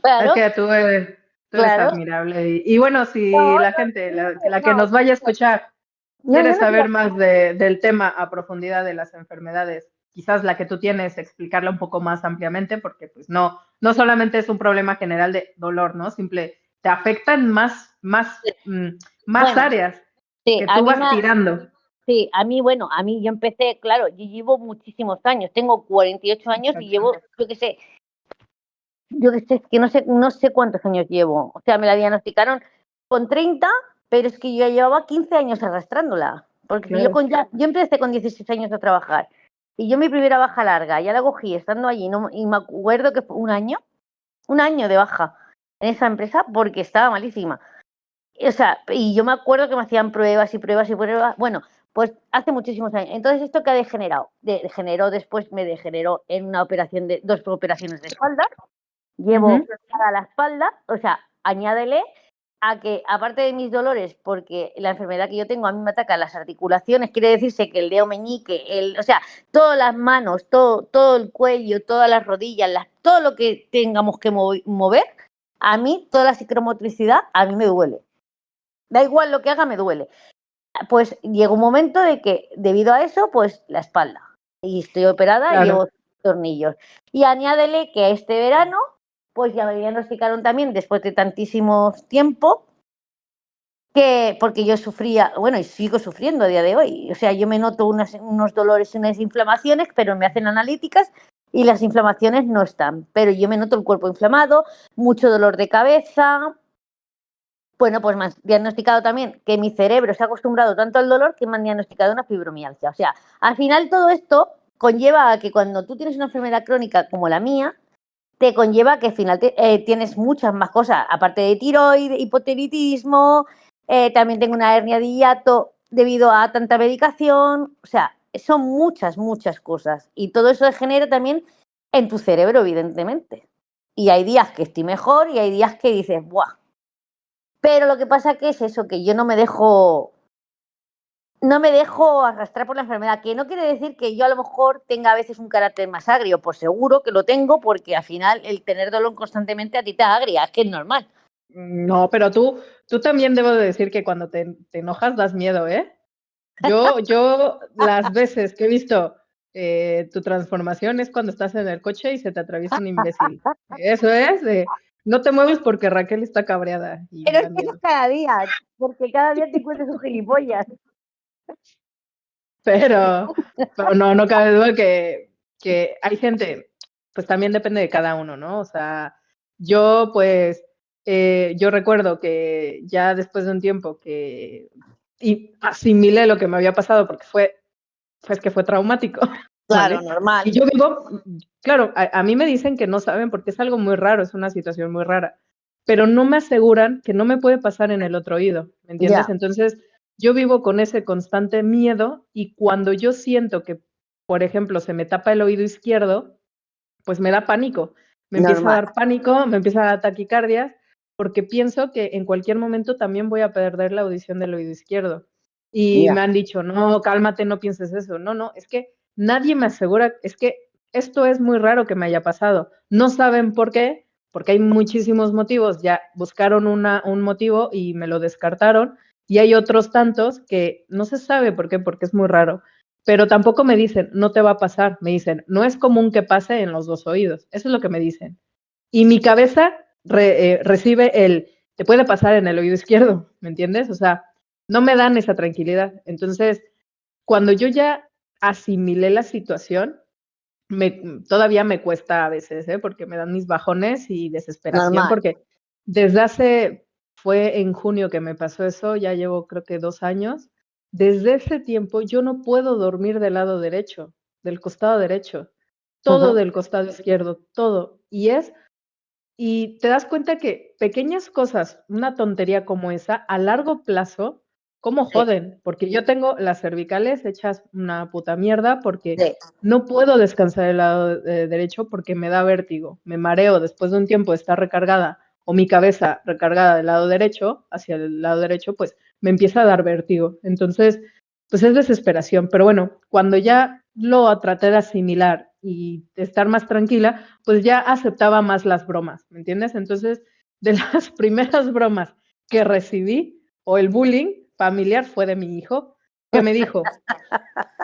Speaker 2: Claro,
Speaker 1: que tú eres
Speaker 2: claro.
Speaker 1: admirable. Y bueno, si
Speaker 2: No,
Speaker 1: la gente, la que
Speaker 2: no,
Speaker 1: nos vaya a escuchar,
Speaker 2: no,
Speaker 1: quiere
Speaker 2: yo no quiero.
Speaker 1: saber más del tema a profundidad de las enfermedades, quizás la que tú tienes, explicarla un poco más ampliamente, porque pues no solamente es un problema general de dolor, ¿no? Te afectan más
Speaker 2: Bueno,
Speaker 1: áreas
Speaker 2: sí,
Speaker 1: que
Speaker 2: a
Speaker 1: tú
Speaker 2: mí
Speaker 1: vas tirando.
Speaker 2: sí, bueno, a mí yo empecé, claro, yo llevo muchísimos años, tengo 48 años y
Speaker 1: Exacto.
Speaker 2: llevo, es que no sé cuántos años llevo. O sea, me la diagnosticaron con 30, pero es que yo ya llevaba 15 años arrastrándola. Porque
Speaker 1: Claro.
Speaker 2: yo empecé con 16 años a trabajar. Y yo mi primera baja larga, ya la cogí estando allí, no, y me acuerdo que fue un año de baja en esa empresa porque estaba malísima. O sea, y yo me acuerdo que me hacían pruebas y pruebas y pruebas. Bueno, pues hace muchísimos años. Entonces, ¿esto qué ha degenerado? Me degeneró en una operación de 2 operaciones de espalda. Llevo
Speaker 1: Ujú.
Speaker 2: a la espalda, o sea, añádele a que, aparte de mis dolores, porque la enfermedad que yo tengo a mí me ataca las articulaciones, quiere decirse que el dedo meñique, o sea, todas las manos, todo el cuello, todas las rodillas, todo lo que tengamos que mover, a mí, toda la psicomotricidad, a mí me duele. Da igual lo que haga, me duele. Pues llega un momento de que, debido a eso, pues la espalda. Y estoy operada y
Speaker 1: Claro,
Speaker 2: llevo tornillos. Y añádele que este verano, pues ya me diagnosticaron también, después de tantísimo tiempo, que porque yo sufría, bueno, y sigo sufriendo a día de hoy. O sea, yo me noto unos dolores, unas inflamaciones, pero me hacen analíticas y las inflamaciones no están. Pero yo me noto el cuerpo inflamado, mucho dolor de cabeza. Bueno, pues me han diagnosticado también que mi cerebro se ha acostumbrado tanto al dolor que me han diagnosticado una fibromialgia. O sea, al final todo esto conlleva a que cuando tú tienes una enfermedad crónica como la mía, te conlleva que al final tienes muchas más cosas, aparte de tiroides, hipotiroidismo, también tengo una hernia de hiato debido a tanta medicación. O sea, son muchas cosas. Y todo eso degenera también en tu cerebro, evidentemente. Y hay días que estoy mejor y hay días que dices, ¡buah! Pero lo que pasa que es eso, que yo no me dejo no me dejo arrastrar por la enfermedad, que no quiere decir que yo a lo mejor tenga a veces un carácter más agrio, pues seguro que lo tengo porque al final el tener dolor constantemente a ti te agria, es que es normal.
Speaker 1: No, pero tú también debo de decir que cuando te enojas das miedo, ¿eh? Yo las veces que he visto tu transformación es cuando estás en el coche y se te atraviesa un imbécil. Eso es no te mueves porque Raquel está cabreada y me
Speaker 2: Pero
Speaker 1: da
Speaker 2: es que eso
Speaker 1: miedo.
Speaker 2: es cada día, porque cada día te encuentras un gilipollas.
Speaker 1: Pero no cabe duda que hay gente, pues también depende de cada uno, ¿no? O sea, yo pues, yo recuerdo que ya después de un tiempo que asimilé lo que me había pasado porque fue traumático,
Speaker 2: Claro,
Speaker 1: ¿vale?
Speaker 2: normal.
Speaker 1: Y yo vivo, claro, a mí me dicen que no saben porque es algo muy raro, es una situación muy rara, pero no me aseguran que no me puede pasar en el otro oído, ¿me entiendes?
Speaker 2: Ya,
Speaker 1: Entonces, yo vivo con ese constante miedo y cuando yo siento que, por ejemplo, se me tapa el oído izquierdo, pues me da pánico. Me empieza a
Speaker 2: normal.
Speaker 1: dar pánico, me empieza a dar taquicardias, porque pienso que en cualquier momento también voy a perder la audición del oído izquierdo. Y
Speaker 2: Ya,
Speaker 1: me han dicho, no, cálmate, no pienses eso. No, es que nadie me asegura, es que esto es muy raro que me haya pasado. No saben por qué, porque hay muchísimos motivos. Ya buscaron un motivo y me lo descartaron. Y hay otros tantos que no se sabe por qué, porque es muy raro. Pero tampoco me dicen, no te va a pasar. Me dicen, no es común que pase en los dos oídos. Eso es lo que me dicen. Y mi cabeza recibe te puede pasar en el oído izquierdo, ¿me entiendes? O sea, no me dan esa tranquilidad. Entonces, cuando yo ya asimilé la situación, todavía me cuesta a veces, porque me dan mis bajones y desesperación,
Speaker 2: normal.
Speaker 1: porque fue en junio que me pasó eso, ya llevo creo que 2 años. Desde ese tiempo yo no puedo dormir del lado derecho, del costado derecho, todo
Speaker 2: Ujú.
Speaker 1: del costado izquierdo, todo. Y te das cuenta que pequeñas cosas, una tontería como esa, a largo plazo, ¿cómo
Speaker 2: Sí,
Speaker 1: joden? Porque yo tengo las cervicales hechas una puta mierda porque
Speaker 2: sí.
Speaker 1: no puedo descansar el lado derecho porque me da vértigo, me mareo después de un tiempo de estar recargada o mi cabeza recargada del lado derecho, hacia el lado derecho, pues me empieza a dar vértigo. Entonces, pues es desesperación. Pero bueno, cuando ya lo traté de asimilar y de estar más tranquila, pues ya aceptaba más las bromas, ¿me entiendes? Entonces, de las primeras bromas que recibí o el bullying familiar fue de mi hijo, que me dijo,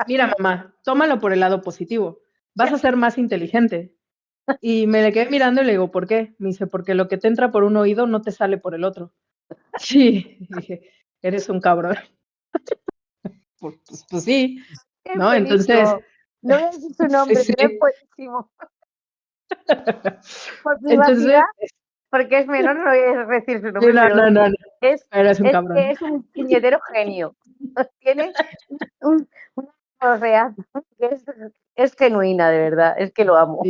Speaker 1: mira mamá, tómalo por el lado positivo, vas a ser más inteligente. Y me le quedé mirando y le digo, ¿por qué? Me dice, porque lo que te entra por un oído no te sale por el otro. Sí, dije, eres un cabrón. Pues sí,
Speaker 2: Es
Speaker 1: ¿no? Entonces,
Speaker 2: buenísimo. No voy a decir su
Speaker 1: sí,
Speaker 2: nombre,
Speaker 1: sí.
Speaker 2: pero es buenísimo. Por privacidad,
Speaker 1: Entonces,
Speaker 2: porque es menor, no voy a decir su
Speaker 1: sí,
Speaker 2: nombre, pero
Speaker 1: no, eres un
Speaker 2: es
Speaker 1: cabrón.
Speaker 2: que es un puñetero genio. Tiene una correa que es genuina, de verdad. Es que lo amo.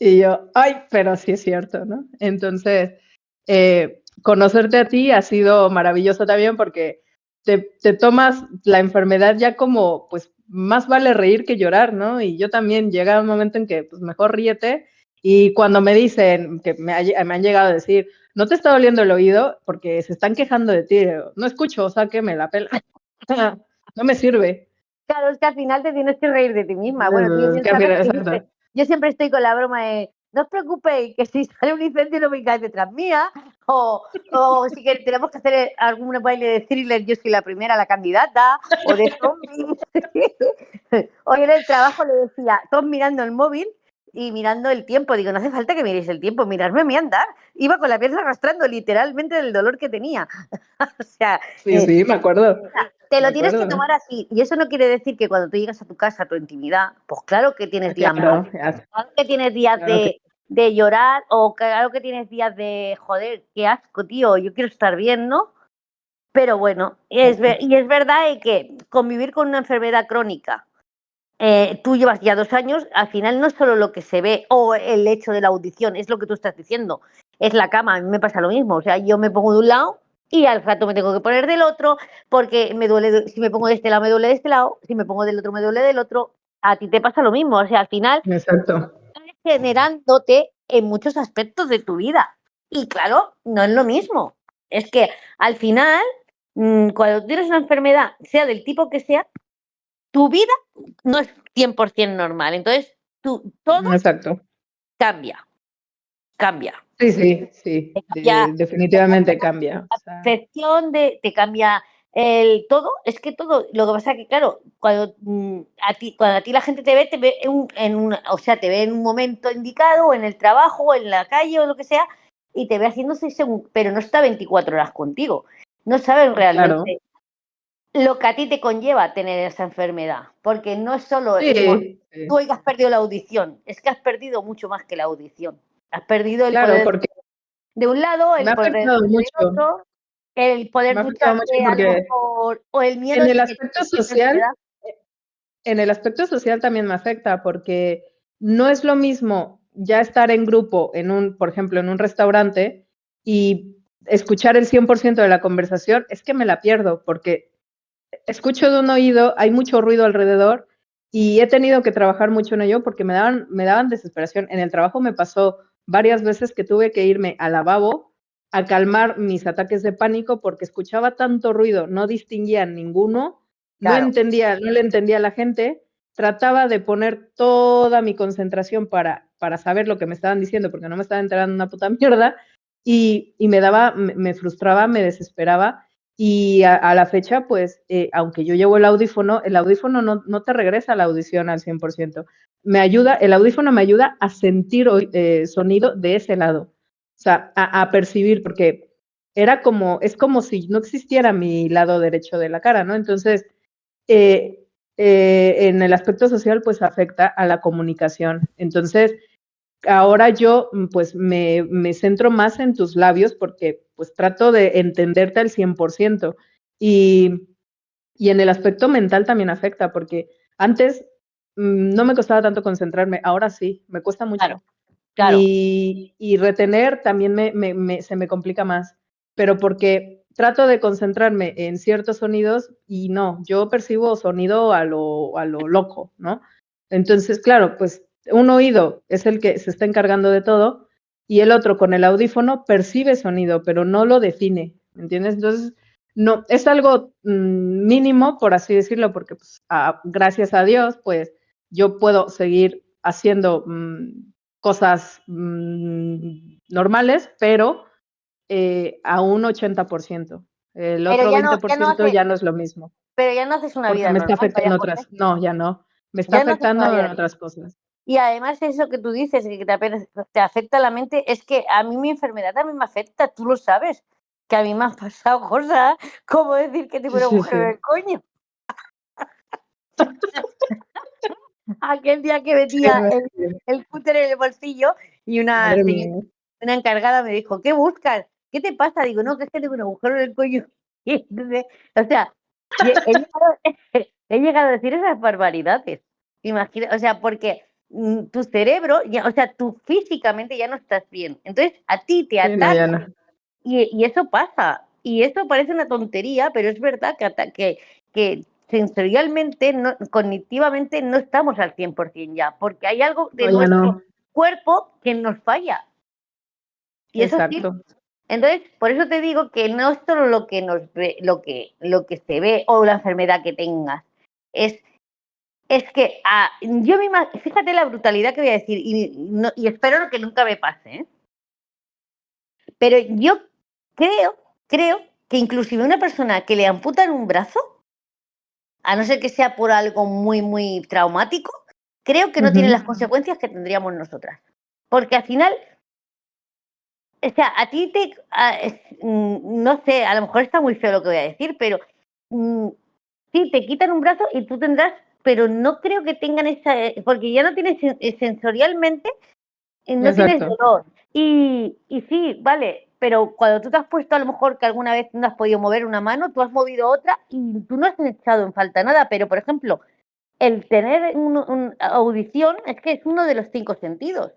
Speaker 1: Y ay, pero sí es cierto, ¿no? Entonces, conocerte a ti ha sido maravilloso también porque te tomas la enfermedad ya como, pues, más vale reír que llorar, ¿no? Y yo también llega un momento en que, pues, mejor ríete. Y cuando me dicen, que me han llegado a decir, ¿no te está doliendo el oído? Porque se están quejando de ti. No escucho, o sea, que me la pela. No me sirve.
Speaker 2: Claro, es que al final te tienes que reír de ti misma. Bueno, tú
Speaker 1: Es
Speaker 2: bien
Speaker 1: que al
Speaker 2: sabes
Speaker 1: final,
Speaker 2: que
Speaker 1: exacto.
Speaker 2: yo siempre estoy con la broma de no os preocupéis, que si sale un incendio no vengáis detrás mía, o si que tenemos que hacer algún baile de thriller, yo soy la primera, la candidata, o de zombies. Hoy en el trabajo le decía, todos mirando el móvil y mirando el tiempo. Digo, no hace falta que miréis el tiempo, mirarme a mí andar. Iba con la pierna arrastrando literalmente del dolor que tenía. O sea,
Speaker 1: Sí, me acuerdo.
Speaker 2: te
Speaker 1: Me
Speaker 2: lo tienes que
Speaker 1: acuerdo.
Speaker 2: tomar así. Y eso no quiere decir que cuando tú llegas a tu casa, a tu intimidad, pues claro que tienes días malos.
Speaker 1: Claro,
Speaker 2: Claro que tienes días
Speaker 1: claro que
Speaker 2: de llorar o claro que tienes días de, joder, qué asco, tío, yo quiero estar bien, ¿no? Pero bueno, y es verdad que convivir con una enfermedad crónica, tú llevas ya 2 años, al final no es solo lo que se ve o el hecho de la audición, es lo que tú estás diciendo, es la cama, a mí me pasa lo mismo, o sea, yo me pongo de un lado y al rato me tengo que poner del otro, porque me duele, si me pongo de este lado me duele de este lado, si me pongo del otro me duele del otro, a ti te pasa lo mismo, o sea, al final
Speaker 1: exacto.
Speaker 2: estás generándote en muchos aspectos de tu vida. Y claro, no es lo mismo. Es que al final cuando tienes una enfermedad, sea del tipo que sea, tu vida no es 100% normal. Entonces, todo
Speaker 1: Exacto.
Speaker 2: cambia.
Speaker 1: Sí.
Speaker 2: Ya
Speaker 1: Definitivamente cambia. O sea,
Speaker 2: percepción te cambia el todo. Es que todo, lo que pasa que, claro, cuando a ti la gente te ve o sea, te ve en un momento indicado, o en el trabajo, o en la calle, o lo que sea, y te ve haciéndose según, pero no está 24 horas contigo. No saben
Speaker 1: claro.
Speaker 2: realmente lo que a ti te conlleva tener esa enfermedad, porque no es solo tú has perdido la audición, es que has perdido mucho más que la audición. Has perdido el
Speaker 1: Claro,
Speaker 2: poder
Speaker 1: porque
Speaker 2: de un lado,
Speaker 1: me
Speaker 2: el
Speaker 1: ha
Speaker 2: poder de
Speaker 1: afectado mucho.
Speaker 2: otro, el poder
Speaker 1: Me ha afectado mucho
Speaker 2: ducharte a lo
Speaker 1: porque
Speaker 2: mejor, o el miedo
Speaker 1: en el
Speaker 2: ese que
Speaker 1: aspecto
Speaker 2: tienes de
Speaker 1: social,
Speaker 2: enfermedad.
Speaker 1: en el aspecto social también me afecta porque no es lo mismo ya estar en grupo por ejemplo, en un restaurante y escuchar el 100% de la conversación, es que me la pierdo porque escucho de un oído, hay mucho ruido alrededor y he tenido que trabajar mucho en ello porque me daban desesperación. En el trabajo me pasó varias veces que tuve que irme al lavabo a calmar mis ataques de pánico porque escuchaba tanto ruido, no distinguía ninguno, no
Speaker 2: Claro.
Speaker 1: le entendía a la gente, trataba de poner toda mi concentración para saber lo que me estaban diciendo porque no me estaba enterando una puta mierda y me frustraba, me desesperaba y a la fecha, pues, aunque yo llevo el audífono no te regresa la audición al 100%. El audífono me ayuda a sentir sonido de ese lado, o sea, a percibir, porque es como si no existiera mi lado derecho de la cara, ¿no? Entonces, en el aspecto social, pues afecta a la comunicación. Entonces, ahora yo pues me centro más en tus labios porque pues trato de entenderte al 100%. Y, y en el aspecto mental también afecta porque antes no me costaba tanto concentrarme, ahora sí, me cuesta mucho.
Speaker 2: Claro.
Speaker 1: Y retener también se me complica más, pero porque trato de concentrarme en ciertos sonidos y no, yo percibo sonido a lo loco, ¿no? Entonces, claro, pues un oído es el que se está encargando de todo y el otro con el audífono percibe sonido, pero no lo define, ¿me entiendes? Entonces, no, es algo mínimo, por así decirlo, porque pues, gracias a Dios, pues yo puedo seguir haciendo cosas normales, pero a un 80%. El
Speaker 2: Pero
Speaker 1: otro 20% ya no es lo mismo,
Speaker 2: pero ya no haces una
Speaker 1: porque
Speaker 2: vida
Speaker 1: me está
Speaker 2: normal, María
Speaker 1: afectando
Speaker 2: José.
Speaker 1: no, ya no, me está
Speaker 2: Ya no haces una
Speaker 1: afectando en
Speaker 2: vida
Speaker 1: otras
Speaker 2: normal.
Speaker 1: cosas.
Speaker 2: Y además eso que tú dices, que te afecta la mente, es que a mí mi enfermedad también me afecta, tú lo sabes, que a mí me han pasado cosas, como decir que tengo un
Speaker 1: Sí,
Speaker 2: agujero en
Speaker 1: sí.
Speaker 2: el coño. Aquel día que metía el cúter en el bolsillo y
Speaker 1: Madre mía.
Speaker 2: una encargada me dijo, ¿qué buscas? ¿Qué te pasa? Digo, no, que es que tengo un agujero en el cuello. Y entonces, o sea, he llegado a decir esas barbaridades. Imagina, o sea, porque tu cerebro, o sea, tú físicamente ya no estás bien. Entonces, a ti te
Speaker 1: Sí, no, ya
Speaker 2: ataca
Speaker 1: no.
Speaker 2: y eso pasa. Y eso parece una tontería, pero es verdad que sensorialmente, cognitivamente, no estamos al 100% ya, porque hay algo de
Speaker 1: No, ya
Speaker 2: nuestro
Speaker 1: no.
Speaker 2: cuerpo que nos falla. Y eso sí.
Speaker 1: Exacto.
Speaker 2: Entonces, por eso te digo que no es solo lo que lo que se ve o la enfermedad que tengas. Es que fíjate la brutalidad que voy a decir, y espero que nunca me pase, ¿eh? Pero yo creo que inclusive una persona que le amputan un brazo, a no ser que sea por algo muy, muy traumático, creo que no tiene las consecuencias que tendríamos nosotras. Porque al final, o sea, a ti no sé, a lo mejor está muy feo lo que voy a decir, pero sí, te quitan un brazo y tú tendrás, pero no creo que tengan porque ya no tienes sensorialmente, no tienes
Speaker 1: Exacto.
Speaker 2: dolor. Y sí, vale, pero cuando tú te has puesto a lo mejor que alguna vez no has podido mover una mano, tú has movido otra y tú no has echado en falta nada, pero por ejemplo, el tener una audición es que es uno de los 5 sentidos.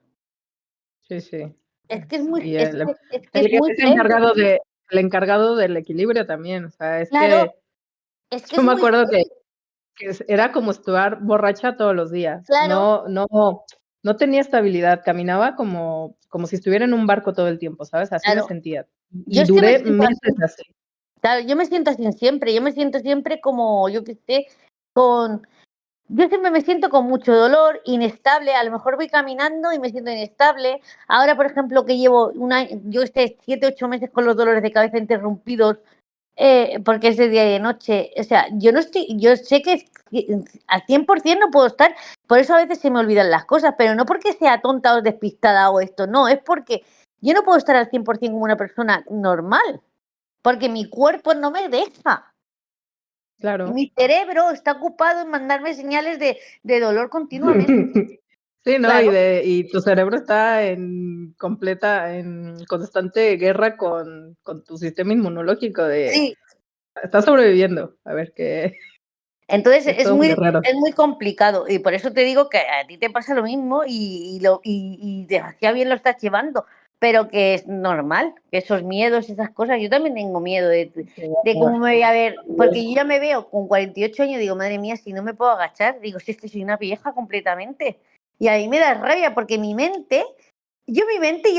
Speaker 1: Sí, sí.
Speaker 2: Es que es muy,
Speaker 1: Y
Speaker 2: es que es muy
Speaker 1: es
Speaker 2: potente.
Speaker 1: el encargado del equilibrio también. O sea, es
Speaker 2: Claro,
Speaker 1: que
Speaker 2: es que
Speaker 1: yo
Speaker 2: es
Speaker 1: me
Speaker 2: muy
Speaker 1: acuerdo que era como estar borracha todos los días.
Speaker 2: claro,
Speaker 1: No tenía estabilidad, caminaba como si estuviera en un barco todo el tiempo, ¿sabes? Así me
Speaker 2: claro.
Speaker 1: sentía.
Speaker 2: Yo
Speaker 1: Y
Speaker 2: es que me
Speaker 1: duré
Speaker 2: siento
Speaker 1: meses
Speaker 2: así.
Speaker 1: así.
Speaker 2: Claro, yo me siento así siempre, yo me siento siempre como, yo qué sé, con... Yo siempre me siento con mucho dolor, inestable, a lo mejor voy caminando y me siento inestable. Ahora, por ejemplo, que llevo yo esté 7, 8 meses con los dolores de cabeza interrumpidos, porque es de día y de noche. O sea, yo sé que al 100% no puedo estar, por eso a veces se me olvidan las cosas, pero no porque sea tonta o despistada o esto, no, es porque yo no puedo estar al 100% como una persona normal, porque mi cuerpo no me deja. Y
Speaker 1: Claro.
Speaker 2: mi cerebro está ocupado en mandarme señales de dolor continuamente.
Speaker 1: Sí, ¿no?
Speaker 2: Claro.
Speaker 1: Y tu cerebro está en constante guerra con tu sistema inmunológico de
Speaker 2: Sí.
Speaker 1: estás sobreviviendo. A ver qué
Speaker 2: Entonces
Speaker 1: es todo un guerrero.
Speaker 2: es muy complicado y por eso te digo que a ti te pasa lo mismo y demasiado bien lo estás llevando, pero que es normal, que esos miedos, esas cosas, yo también tengo miedo de cómo me voy a ver, porque yo ya me veo con 48 años y digo, madre mía, si no me puedo agachar, digo, si es que soy una vieja completamente. Y a mí me da rabia porque mi mente, yo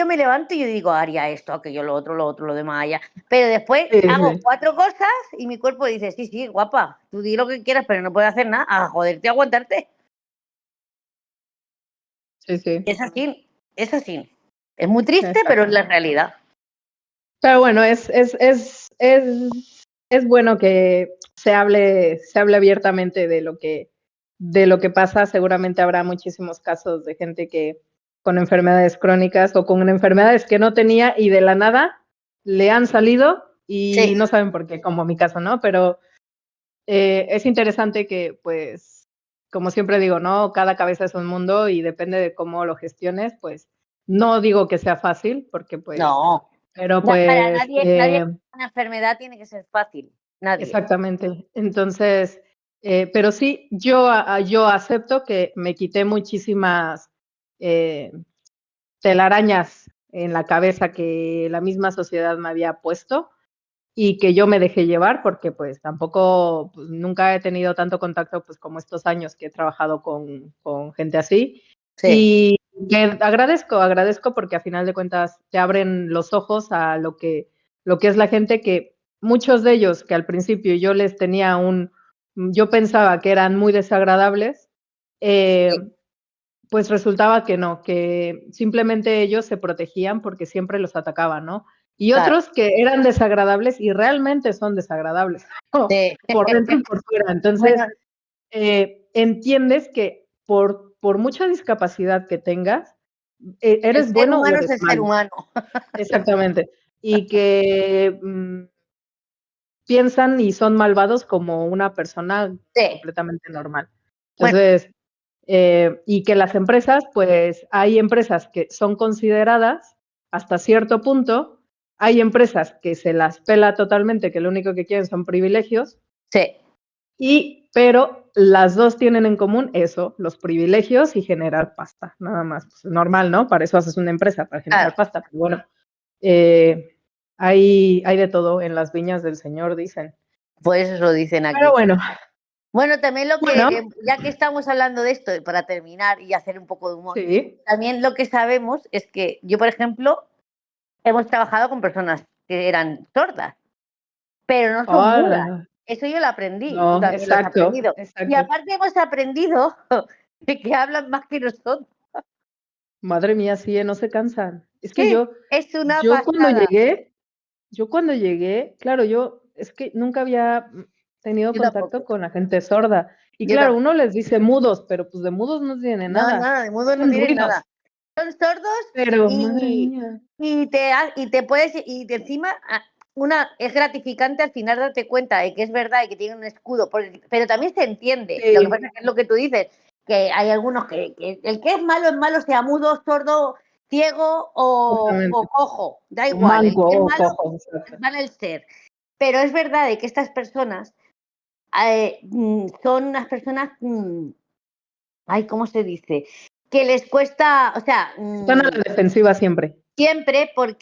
Speaker 2: me levanto y yo digo, haría esto, aquello, lo otro, lo demás, allá. Pero después
Speaker 1: Sí,
Speaker 2: hago
Speaker 1: sí.
Speaker 2: 4 cosas y mi cuerpo dice, sí, sí, guapa, tú di lo que quieras, pero no puedes hacer nada, a joderte, a aguantarte.
Speaker 1: Sí, sí,
Speaker 2: Es así, es así. Es muy triste, pero es
Speaker 1: exacto.
Speaker 2: la realidad.
Speaker 1: Pero bueno, es bueno que se hable abiertamente de lo que pasa. Seguramente habrá muchísimos casos de gente que con enfermedades crónicas o con enfermedades que no tenía y de la nada le han salido
Speaker 2: Sí,
Speaker 1: y no saben por qué, como mi caso, ¿no? Pero es interesante que, pues, como siempre digo, ¿no? Cada cabeza es un mundo y depende de cómo lo gestiones, pues, no digo que sea fácil, porque pues,
Speaker 2: no.
Speaker 1: pero
Speaker 2: Para
Speaker 1: pues,
Speaker 2: nadie con una enfermedad tiene que ser fácil. Nadie.
Speaker 1: exactamente. Entonces, pero sí, yo acepto que me quité muchísimas eh, telarañas en la cabeza que la misma sociedad me había puesto y que yo me dejé llevar porque pues tampoco, pues, nunca he tenido tanto contacto pues como estos años que he trabajado con gente así.
Speaker 2: Sí,
Speaker 1: Y que agradezco porque a final de cuentas te abren los ojos a lo que es la gente que muchos de ellos que al principio yo pensaba que eran muy desagradables,
Speaker 2: sí,
Speaker 1: pues resultaba que no, que simplemente ellos se protegían porque siempre los atacaban, ¿no? Y
Speaker 2: claro.
Speaker 1: otros que eran desagradables y realmente son desagradables, ¿no?
Speaker 2: Sí.
Speaker 1: Por dentro y por fuera. Entonces,
Speaker 2: Bueno,
Speaker 1: entiendes que por mucha discapacidad que tengas,
Speaker 2: el
Speaker 1: eres
Speaker 2: ser
Speaker 1: bueno o
Speaker 2: humano es
Speaker 1: eres
Speaker 2: el ser
Speaker 1: malo.
Speaker 2: humano.
Speaker 1: Exactamente. Y que piensan y son malvados como una persona
Speaker 2: Sí.
Speaker 1: completamente normal.
Speaker 2: Bueno,
Speaker 1: Entonces, y que las empresas, pues hay empresas que son consideradas hasta cierto punto, hay empresas que se las pela totalmente, que lo único que quieren son privilegios,
Speaker 2: sí.
Speaker 1: pero las dos tienen en común eso, los privilegios y generar pasta, nada más. Pues, normal, ¿no? Para eso haces una empresa, para generar
Speaker 2: Claro,
Speaker 1: pasta. Pero bueno, hay de todo en las viñas del Señor, dicen.
Speaker 2: pues eso dicen
Speaker 1: Pero
Speaker 2: aquí.
Speaker 1: bueno,
Speaker 2: Bueno, también
Speaker 1: bueno,
Speaker 2: ya que estamos hablando de esto, para terminar y hacer un poco de humor,
Speaker 1: sí.
Speaker 2: también lo que sabemos es que yo, por ejemplo, hemos trabajado con personas que eran sordas, pero no son mudas.
Speaker 1: Hola.
Speaker 2: Eso yo lo aprendí, tú
Speaker 1: No,
Speaker 2: también lo has
Speaker 1: exacto,
Speaker 2: aprendido. Y
Speaker 1: exacto.
Speaker 2: aparte hemos aprendido de que hablan más que nosotros.
Speaker 1: Madre mía, sí, no se cansan. Es que
Speaker 2: Sí, es una
Speaker 1: yo cuando
Speaker 2: pasada.
Speaker 1: llegué yo cuando llegué, claro, yo es que nunca había tenido
Speaker 2: Yo
Speaker 1: contacto
Speaker 2: tampoco,
Speaker 1: con la gente sorda. Y
Speaker 2: yo
Speaker 1: claro,
Speaker 2: tampoco.
Speaker 1: uno les dice mudos, pero pues de mudos no tiene
Speaker 2: No,
Speaker 1: nada,
Speaker 2: no, de mudo no
Speaker 1: hacen
Speaker 2: tienen nada.
Speaker 1: ruidos,
Speaker 2: Son sordos
Speaker 1: pero madre
Speaker 2: y,
Speaker 1: mía.
Speaker 2: y te puedes, y de encima, es gratificante al final darte cuenta de que es verdad y que tiene un escudo, pero también se entiende. Lo que
Speaker 1: Sí,
Speaker 2: pasa es que es lo que tú dices, que hay algunos que el que es malo, sea mudo, sordo, ciego
Speaker 1: exactamente.
Speaker 2: o cojo, da
Speaker 1: O
Speaker 2: igual, el
Speaker 1: manco
Speaker 2: que es
Speaker 1: o
Speaker 2: malo
Speaker 1: cojo, exacto.
Speaker 2: van el ser. Pero es verdad de que estas personas son unas personas, ay, ¿cómo se dice? Que les cuesta, o sea,
Speaker 1: Están a la defensiva siempre.
Speaker 2: siempre pero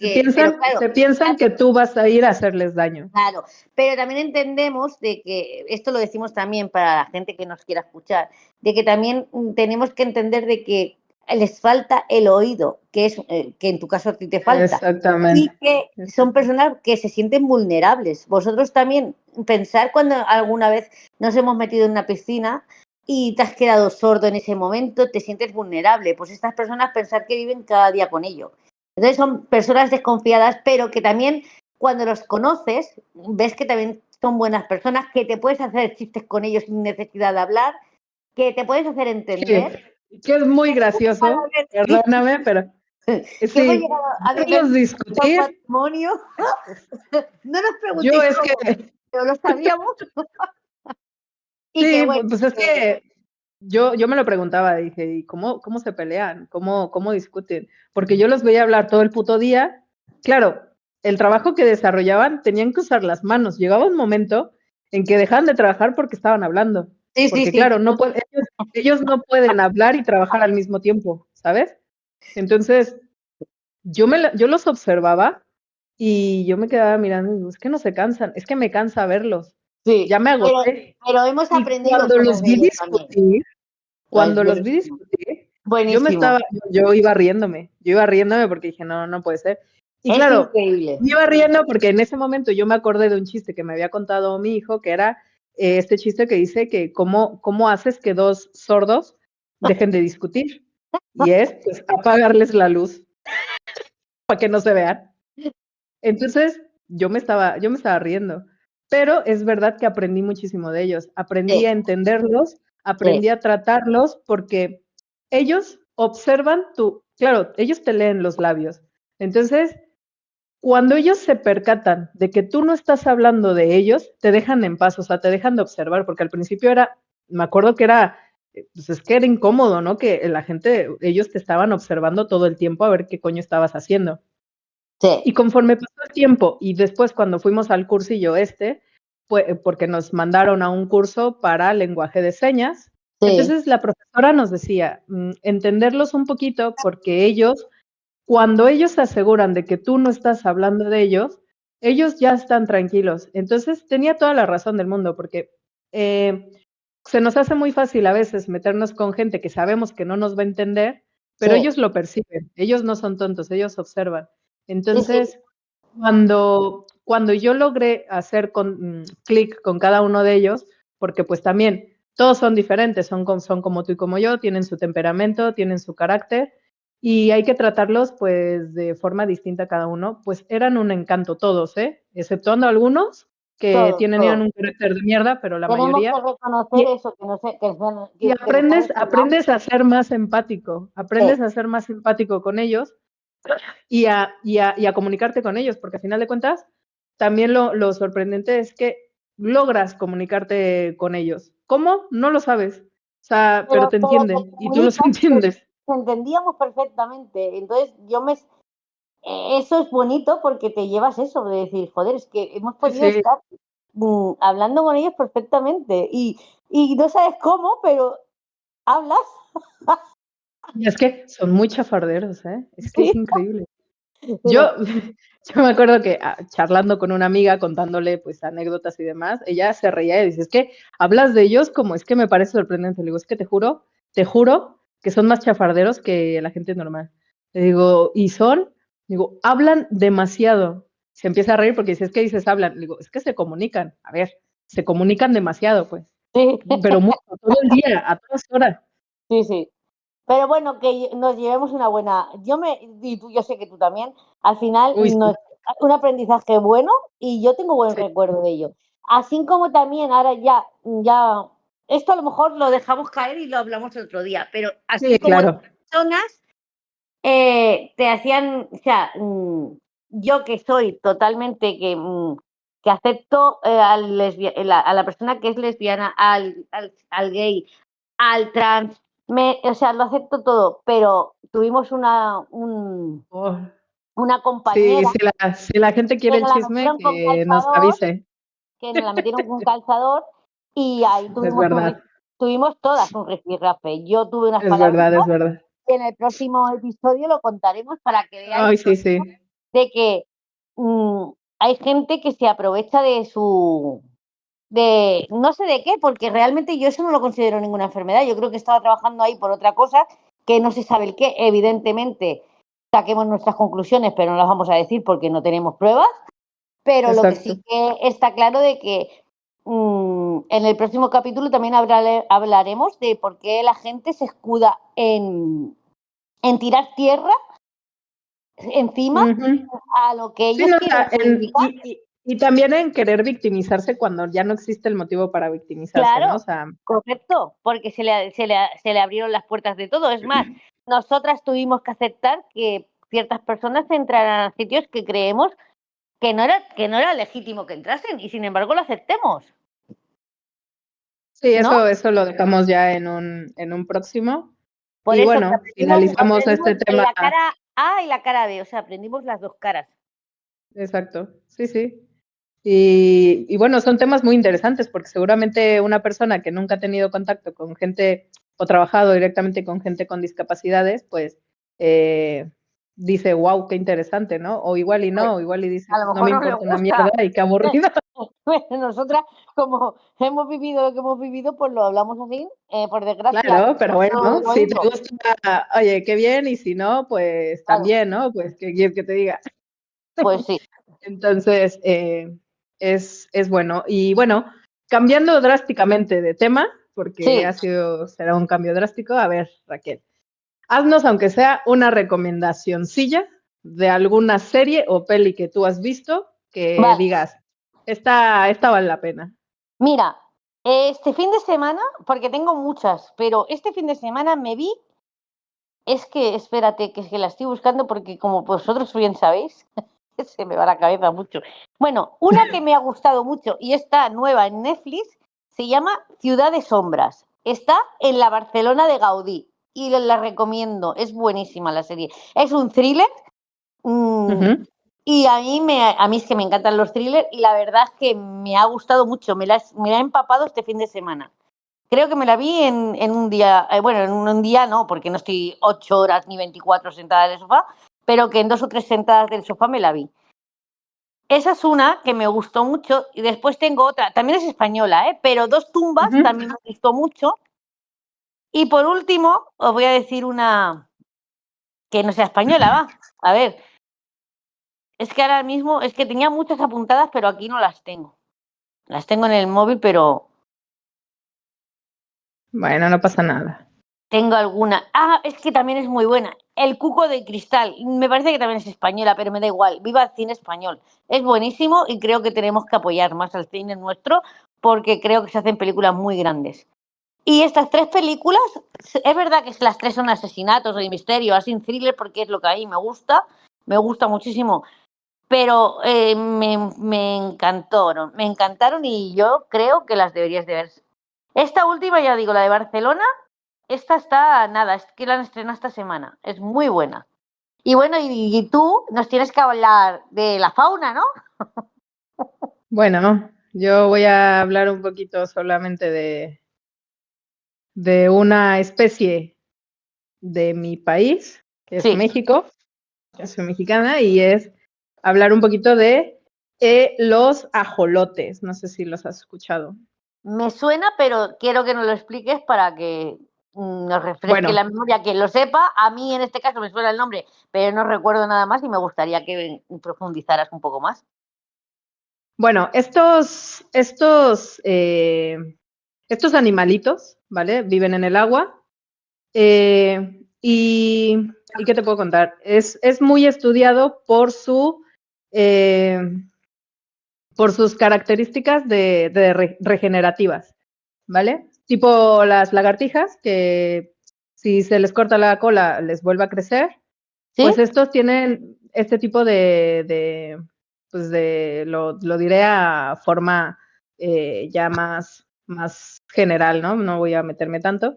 Speaker 2: claro,
Speaker 1: Se piensan que tú vas a ir a hacerles daño.
Speaker 2: claro, pero también entendemos de que, esto lo decimos también para la gente que nos quiera escuchar, de que también tenemos que entender de que les falta el oído, que es que en tu caso a ti te falta.
Speaker 1: Exactamente.
Speaker 2: Y que son personas que se sienten vulnerables. Vosotros también, pensar cuando alguna vez nos hemos metido en una piscina y te has quedado sordo en ese momento, te sientes vulnerable. Pues estas personas pensar que viven cada día con ello. Entonces son personas desconfiadas, pero que también cuando los conoces, ves que también son buenas personas, que te puedes hacer chistes con ellos sin necesidad de hablar, que te puedes hacer entender.
Speaker 1: Que es muy gracioso, perdóname, pero
Speaker 2: Que hemos
Speaker 1: sí,
Speaker 2: llegado a
Speaker 1: verlos
Speaker 2: un
Speaker 1: discutir,
Speaker 2: patrimonio. No nos
Speaker 1: yo
Speaker 2: preguntéis
Speaker 1: es
Speaker 2: cómo,
Speaker 1: que,
Speaker 2: pero lo sabíamos. Y que
Speaker 1: sí,
Speaker 2: bueno,
Speaker 1: pues es que yo me lo preguntaba, dije, ¿y cómo se pelean? ¿Cómo discuten? Porque yo los veía hablar todo el puto día. Claro, el trabajo que desarrollaban tenían que usar las manos. Llegaba un momento en que dejaban de trabajar porque estaban hablando.
Speaker 2: sí,
Speaker 1: Porque
Speaker 2: sí.
Speaker 1: claro, ellos no pueden hablar y trabajar al mismo tiempo, ¿sabes? Entonces, yo los observaba y yo me quedaba mirando y digo, es que no se cansan, es que me cansa verlos.
Speaker 2: Sí,
Speaker 1: Ya me agoté.
Speaker 2: pero hemos
Speaker 1: Y
Speaker 2: aprendido
Speaker 1: cuando
Speaker 2: cosas
Speaker 1: los
Speaker 2: de
Speaker 1: vi
Speaker 2: ellos también.
Speaker 1: discutir,
Speaker 2: Es
Speaker 1: cuando los vi
Speaker 2: buenísimo.
Speaker 1: discutir,
Speaker 2: Buenísimo.
Speaker 1: yo iba riéndome porque dije, no puede ser. Y
Speaker 2: Es
Speaker 1: claro,
Speaker 2: increíble.
Speaker 1: me iba riendo porque en ese momento yo me acordé de un chiste que me había contado mi hijo, que era este chiste que dice que cómo haces que dos sordos dejen de discutir. Y es, pues, apagarles la luz para que no se vean. Entonces, yo me estaba riendo, pero es verdad que aprendí muchísimo de ellos. Aprendí
Speaker 2: Sí,
Speaker 1: a entenderlos,
Speaker 2: sí,
Speaker 1: aprendí a tratarlos, porque ellos observan claro, ellos te leen los labios. Entonces, cuando ellos se percatan de que tú no estás hablando de ellos, te dejan en paz, o sea, te dejan de observar, porque al principio me acuerdo que pues es que era incómodo, ¿no? Que la gente, ellos te estaban observando todo el tiempo a ver qué coño estabas haciendo.
Speaker 2: sí,
Speaker 1: Y conforme pasó el tiempo y después cuando fuimos al cursillo porque nos mandaron a un curso para lenguaje de señas,
Speaker 2: sí.
Speaker 1: entonces la profesora nos decía, entenderlos un poquito porque cuando ellos se aseguran de que tú no estás hablando de ellos ya están tranquilos. Entonces tenía toda la razón del mundo porque se nos hace muy fácil a veces meternos con gente que sabemos que no nos va a entender, pero
Speaker 2: Sí,
Speaker 1: ellos lo perciben, ellos no son tontos, ellos observan.
Speaker 2: sí, sí,
Speaker 1: Entonces, cuando yo logré hacer clic con cada uno de ellos, porque pues también todos son diferentes, son como tú y como yo, tienen su temperamento, tienen su carácter, y hay que tratarlos pues de forma distinta cada uno, pues eran un encanto todos, exceptuando algunos que
Speaker 2: todo,
Speaker 1: tienen
Speaker 2: todo.
Speaker 1: un carácter de mierda, pero la
Speaker 2: Tenemos que
Speaker 1: mayoría.
Speaker 2: reconocer
Speaker 1: Y,
Speaker 2: eso, que no sé,
Speaker 1: y
Speaker 2: que se saben salvar.
Speaker 1: aprendes a ser más empático,
Speaker 2: Sí,
Speaker 1: aprendes a ser más empático con ellos y a comunicarte con ellos, porque al final de cuentas, también lo sorprendente es que logras comunicarte con ellos. ¿Cómo? No lo sabes. O sea, pero te
Speaker 2: pero te
Speaker 1: entienden y tú los
Speaker 2: comunicas,
Speaker 1: entiendes.
Speaker 2: entendíamos perfectamente. Entonces, eso es bonito porque te llevas eso de decir, joder, es que hemos
Speaker 1: Sí,
Speaker 2: podido
Speaker 1: sí.
Speaker 2: estar hablando con ellos perfectamente y no sabes cómo, pero hablas.
Speaker 1: Y es que son muy chafarderos, ¿eh? Es que es
Speaker 2: Sí,
Speaker 1: increíble. Yo,
Speaker 2: pero
Speaker 1: yo me acuerdo que charlando con una amiga, contándole pues anécdotas y demás, ella se reía y dice, es que hablas de ellos como es que me parece sorprendente. Le digo, es que te juro que son más chafarderos que la gente normal. Le digo, digo, hablan demasiado. Se empieza a reír porque dice, es que dices hablan. Le digo, es que se comunican. A ver, se comunican demasiado, pues.
Speaker 2: sí,
Speaker 1: Pero mucho, todo el día, a todas horas.
Speaker 2: sí, sí. Pero bueno, que nos llevemos una buena. Y tú, yo sé que tú también, al final
Speaker 1: Uy, sí,
Speaker 2: un aprendizaje bueno y yo tengo buen
Speaker 1: sí,
Speaker 2: recuerdo de ello. Así como también ahora esto a lo mejor lo dejamos caer y lo hablamos otro día, pero
Speaker 1: sí,
Speaker 2: así como las
Speaker 1: claro.
Speaker 2: personas te hacían, o sea, yo que soy totalmente que acepto a la persona que es lesbiana, al gay, al trans, o sea, lo acepto todo, pero tuvimos
Speaker 1: Oh.
Speaker 2: una
Speaker 1: Sí,
Speaker 2: compañera
Speaker 1: si la gente
Speaker 2: que
Speaker 1: quiere el
Speaker 2: nos la
Speaker 1: chisme,
Speaker 2: metieron con
Speaker 1: que nos
Speaker 2: calzador,
Speaker 1: avise.
Speaker 2: y ahí
Speaker 1: Es verdad,
Speaker 2: tuvimos todas un rifirrafe. Yo tuve unas
Speaker 1: es
Speaker 2: palabras
Speaker 1: verdad, es verdad.
Speaker 2: y en el próximo episodio lo contaremos para que veáis
Speaker 1: Ay, sí, sí.
Speaker 2: de que hay gente que se aprovecha no sé de qué, porque realmente yo eso no lo considero ninguna enfermedad. Yo creo que estaba trabajando ahí por otra cosa que no se sabe el qué, evidentemente saquemos nuestras conclusiones, pero no las vamos a decir porque no tenemos pruebas, pero lo que
Speaker 1: Exacto.
Speaker 2: sí que está claro de que en el próximo capítulo también hablaremos de por qué la gente se escuda en tirar tierra encima a lo que
Speaker 1: Sí,
Speaker 2: ellos
Speaker 1: no, o
Speaker 2: quieren
Speaker 1: sea,
Speaker 2: reivindicar.
Speaker 1: y también en querer victimizarse cuando ya no existe el motivo para victimizarse, ¿no? O
Speaker 2: Claro,
Speaker 1: sea,
Speaker 2: correcto, porque se le abrieron las puertas de todo. Es más, nosotras tuvimos que aceptar que ciertas personas entraran a sitios que creemos que no era legítimo que entrasen y sin embargo lo aceptemos,
Speaker 1: sí,
Speaker 2: ¿no?
Speaker 1: eso lo dejamos ya en un próximo.
Speaker 2: Por
Speaker 1: Y
Speaker 2: eso que
Speaker 1: bueno, finalizamos
Speaker 2: aprendimos
Speaker 1: este tema.
Speaker 2: la cara A y la cara B, o sea, aprendimos las dos caras.
Speaker 1: Exacto, sí, sí. Y bueno, son temas muy interesantes porque seguramente una persona que nunca ha tenido contacto con gente o trabajado directamente con gente con discapacidades, pues dice, wow, qué interesante, ¿no? O igual y no, o igual y dice,
Speaker 2: A lo
Speaker 1: pues no
Speaker 2: mejor
Speaker 1: me
Speaker 2: no le
Speaker 1: importa una mierda
Speaker 2: gusta.
Speaker 1: y qué aburrido.
Speaker 2: Bueno, nosotras, como hemos vivido lo que hemos vivido, pues lo hablamos así, por desgracia.
Speaker 1: Claro, pero bueno,
Speaker 2: Lo
Speaker 1: si te
Speaker 2: mismo.
Speaker 1: gusta, oye, qué bien, y si no, pues
Speaker 2: Claro,
Speaker 1: también, ¿no? Pues, ¿qué quieres que te diga?
Speaker 2: pues sí.
Speaker 1: Entonces, es bueno. Y bueno, cambiando drásticamente de tema, porque
Speaker 2: Sí,
Speaker 1: será un cambio drástico. A ver, Raquel, haznos, aunque sea una recomendacioncilla de alguna serie o peli que tú has visto que
Speaker 2: vale.
Speaker 1: digas, esta vale la pena.
Speaker 2: Mira, este fin de semana, porque tengo muchas, pero este fin de semana me vi, es que, espérate, que es que la estoy buscando porque como vosotros bien sabéis, se me va la cabeza mucho. Bueno, una que me ha gustado mucho y está nueva en Netflix, se llama Ciudad de Sombras. Está en la Barcelona de Gaudí y la recomiendo, es buenísima la serie. Es un thriller.
Speaker 1: Ujú.
Speaker 2: Y a mí es que me encantan los thrillers y la verdad es que me ha gustado mucho, me la he empapado este fin de semana. Creo que me la vi en un día, bueno, en un día no, porque no estoy 8 horas ni 24 sentada en el sofá, pero que en 2 o 3 sentadas del sofá me la vi. Esa es una que me gustó mucho y después tengo otra, también es española, pero Dos tumbas
Speaker 1: Ujú.
Speaker 2: también me gustó mucho. Y por último, os voy a decir una que no sea española, va. A ver, es que ahora mismo, es que tenía muchas apuntadas, pero aquí no las tengo. Las tengo en el móvil, pero
Speaker 1: Bueno, no pasa nada.
Speaker 2: tengo alguna. Ah, es que también es muy buena. El Cuco de Cristal. Me parece que también es española, pero me da igual. Viva el cine español. Es buenísimo y creo que tenemos que apoyar más al cine nuestro porque creo que se hacen películas muy grandes. Y estas tres películas, es verdad que las tres son asesinatos o de misterio, así thriller, porque es lo que a mí me gusta muchísimo, pero me encantaron y yo creo que las deberías de ver. Esta última, ya digo, la de Barcelona, esta está, nada, es que la han estrenado esta semana, es muy buena. Y bueno, y tú nos tienes que hablar de la fauna, ¿no?
Speaker 1: Bueno, yo voy a hablar un poquito solamente de una especie de mi país, que es
Speaker 2: Sí,
Speaker 1: México. Yo soy mexicana y es hablar un poquito de los ajolotes. No sé si los has escuchado.
Speaker 2: me suena, pero quiero que nos lo expliques para que nos refresque
Speaker 1: Bueno,
Speaker 2: la memoria. Quien lo sepa, a mí en este caso me suena el nombre, pero no recuerdo nada más y me gustaría que profundizaras un poco más.
Speaker 1: bueno, estos animalitos, ¿vale? Viven en el agua. ¿Y qué te puedo contar? Es muy estudiado eh, por sus características de regenerativas, ¿vale? Tipo las lagartijas, que si se les corta la cola les vuelve a crecer,
Speaker 2: ¿Sí?
Speaker 1: pues estos tienen este tipo pues lo diré a forma ya más general, ¿no? No voy a meterme tanto.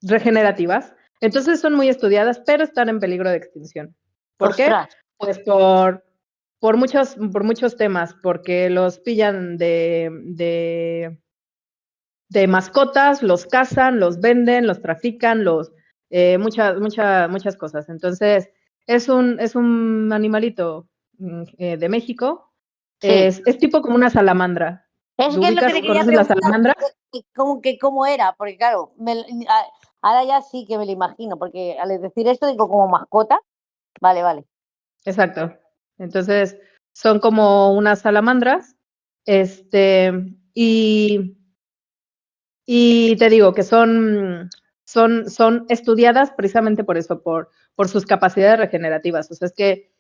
Speaker 1: Regenerativas. Entonces son muy estudiadas, pero están en peligro de extinción. ¿Por qué?
Speaker 2: Ostras.
Speaker 1: Pues por muchos temas, porque los pillan de mascotas, los cazan, los venden, los trafican, muchas cosas. Entonces, es un animalito de México.
Speaker 2: Sí.
Speaker 1: Es tipo como una salamandra.
Speaker 2: Es
Speaker 1: ¿Lo
Speaker 2: que es lo que
Speaker 1: ubicas?
Speaker 2: te quería
Speaker 1: ¿Conoces la
Speaker 2: preguntar,
Speaker 1: salamandra?
Speaker 2: cómo era, porque claro, Ahora ya sí que me lo imagino, porque al decir esto digo como mascota. Vale.
Speaker 1: Exacto. Entonces, son como unas salamandras, y te digo que son estudiadas precisamente por eso, por sus capacidades regenerativas. O sea, es que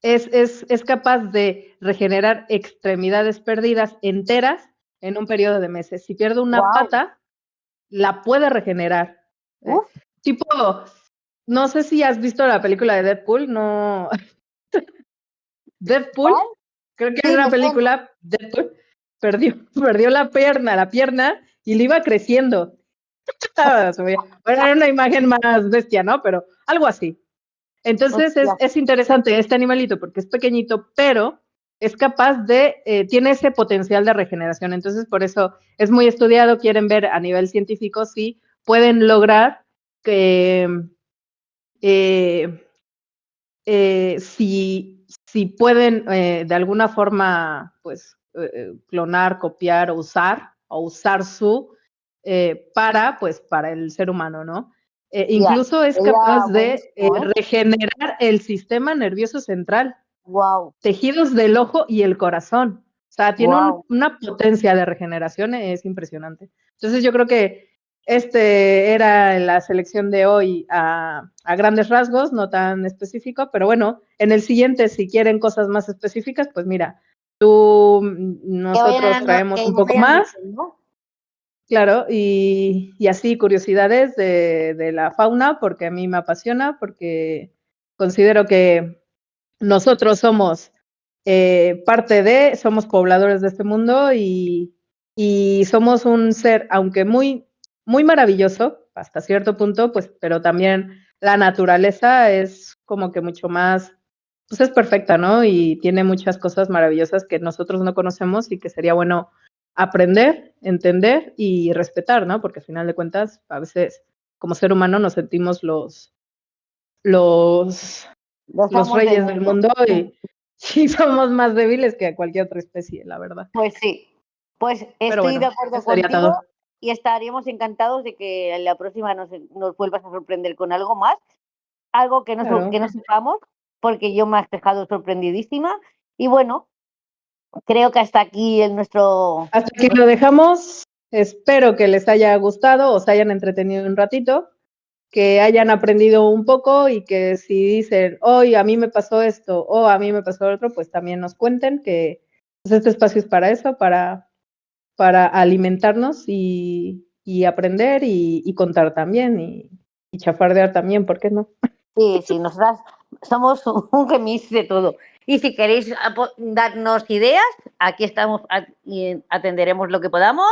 Speaker 1: es capaz de regenerar extremidades perdidas enteras en un periodo de meses. Si pierde una pata, la puede regenerar. Tipo, no sé si has visto la película de Deadpool, no. Deadpool, creo que es una película, Deadpool, perdió la pierna y le iba creciendo. Bueno, era una imagen más bestia, ¿no? Pero algo así. Entonces es interesante este animalito porque es pequeñito, pero es capaz de, tiene ese potencial de regeneración. Entonces, por eso es muy estudiado, quieren ver a nivel científico si pueden lograr que, si pueden de alguna forma, pues, clonar, copiar o usar para el ser humano, ¿no? Incluso es capaz de regenerar el sistema nervioso central, tejidos del ojo y el corazón. O sea, tiene una potencia de regeneración, es impresionante. Entonces yo creo que era la selección de hoy a grandes rasgos, no tan específico, pero bueno, en el siguiente, si quieren cosas más específicas, pues mira, nosotros traemos un poco más. Claro, y así curiosidades de la fauna, porque a mí me apasiona, porque considero que nosotros somos somos pobladores de este mundo y somos un ser, aunque muy, muy maravilloso, hasta cierto punto, pues, pero también la naturaleza es como que mucho más, pues es perfecta, ¿no? Y tiene muchas cosas maravillosas que nosotros no conocemos y que sería bueno aprender, entender y respetar, ¿no? Porque al final de cuentas, a veces como ser humano nos sentimos los reyes del mundo y sí somos más débiles que cualquier otra especie, la verdad.
Speaker 2: Pues sí, pues estoy de acuerdo contigo y estaríamos encantados de que la próxima nos vuelvas a sorprender con algo más, algo que no sepamos, porque yo me has dejado sorprendidísima. Y bueno, creo que hasta aquí nuestro...
Speaker 1: Hasta aquí lo dejamos. Espero que les haya gustado o se hayan entretenido un ratito, que hayan aprendido un poco y que si dicen, hoy a mí me pasó esto o a mí me pasó otro, pues también nos cuenten que pues, este espacio es para eso, para alimentarnos y aprender y contar también y chafardear también, ¿por qué no?
Speaker 2: Sí, nosotras somos un remix de todo. Y si queréis darnos ideas, aquí estamos y atenderemos lo que podamos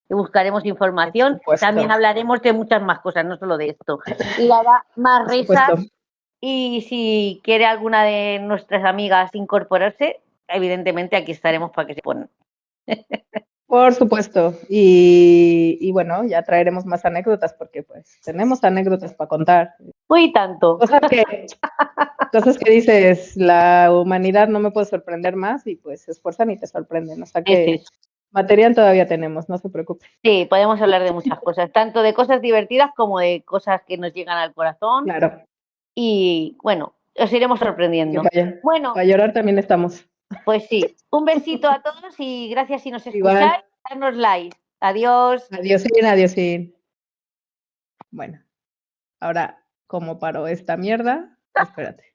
Speaker 2: y buscaremos información. También hablaremos de muchas más cosas, no solo de esto. Y habrá más risas. Y si quiere alguna de nuestras amigas incorporarse, evidentemente aquí estaremos para que se pongan.
Speaker 1: Por supuesto. Y bueno, ya traeremos más anécdotas porque pues tenemos anécdotas para contar.
Speaker 2: Uy, tanto.
Speaker 1: Cosas que dices, la humanidad no me puede sorprender más y pues se esfuerzan y te sorprenden. O sea que material todavía tenemos, no se preocupen.
Speaker 2: Sí, podemos hablar de muchas cosas, tanto de cosas divertidas como de cosas que nos llegan al corazón.
Speaker 1: Claro.
Speaker 2: Y bueno, os iremos sorprendiendo. Bueno,
Speaker 1: para llorar también estamos.
Speaker 2: Pues sí, un besito a todos y gracias si nos escucháis. Darnos like. Adiós.
Speaker 1: Adiós. Bueno, ahora, ¿cómo paro esta mierda? Espérate.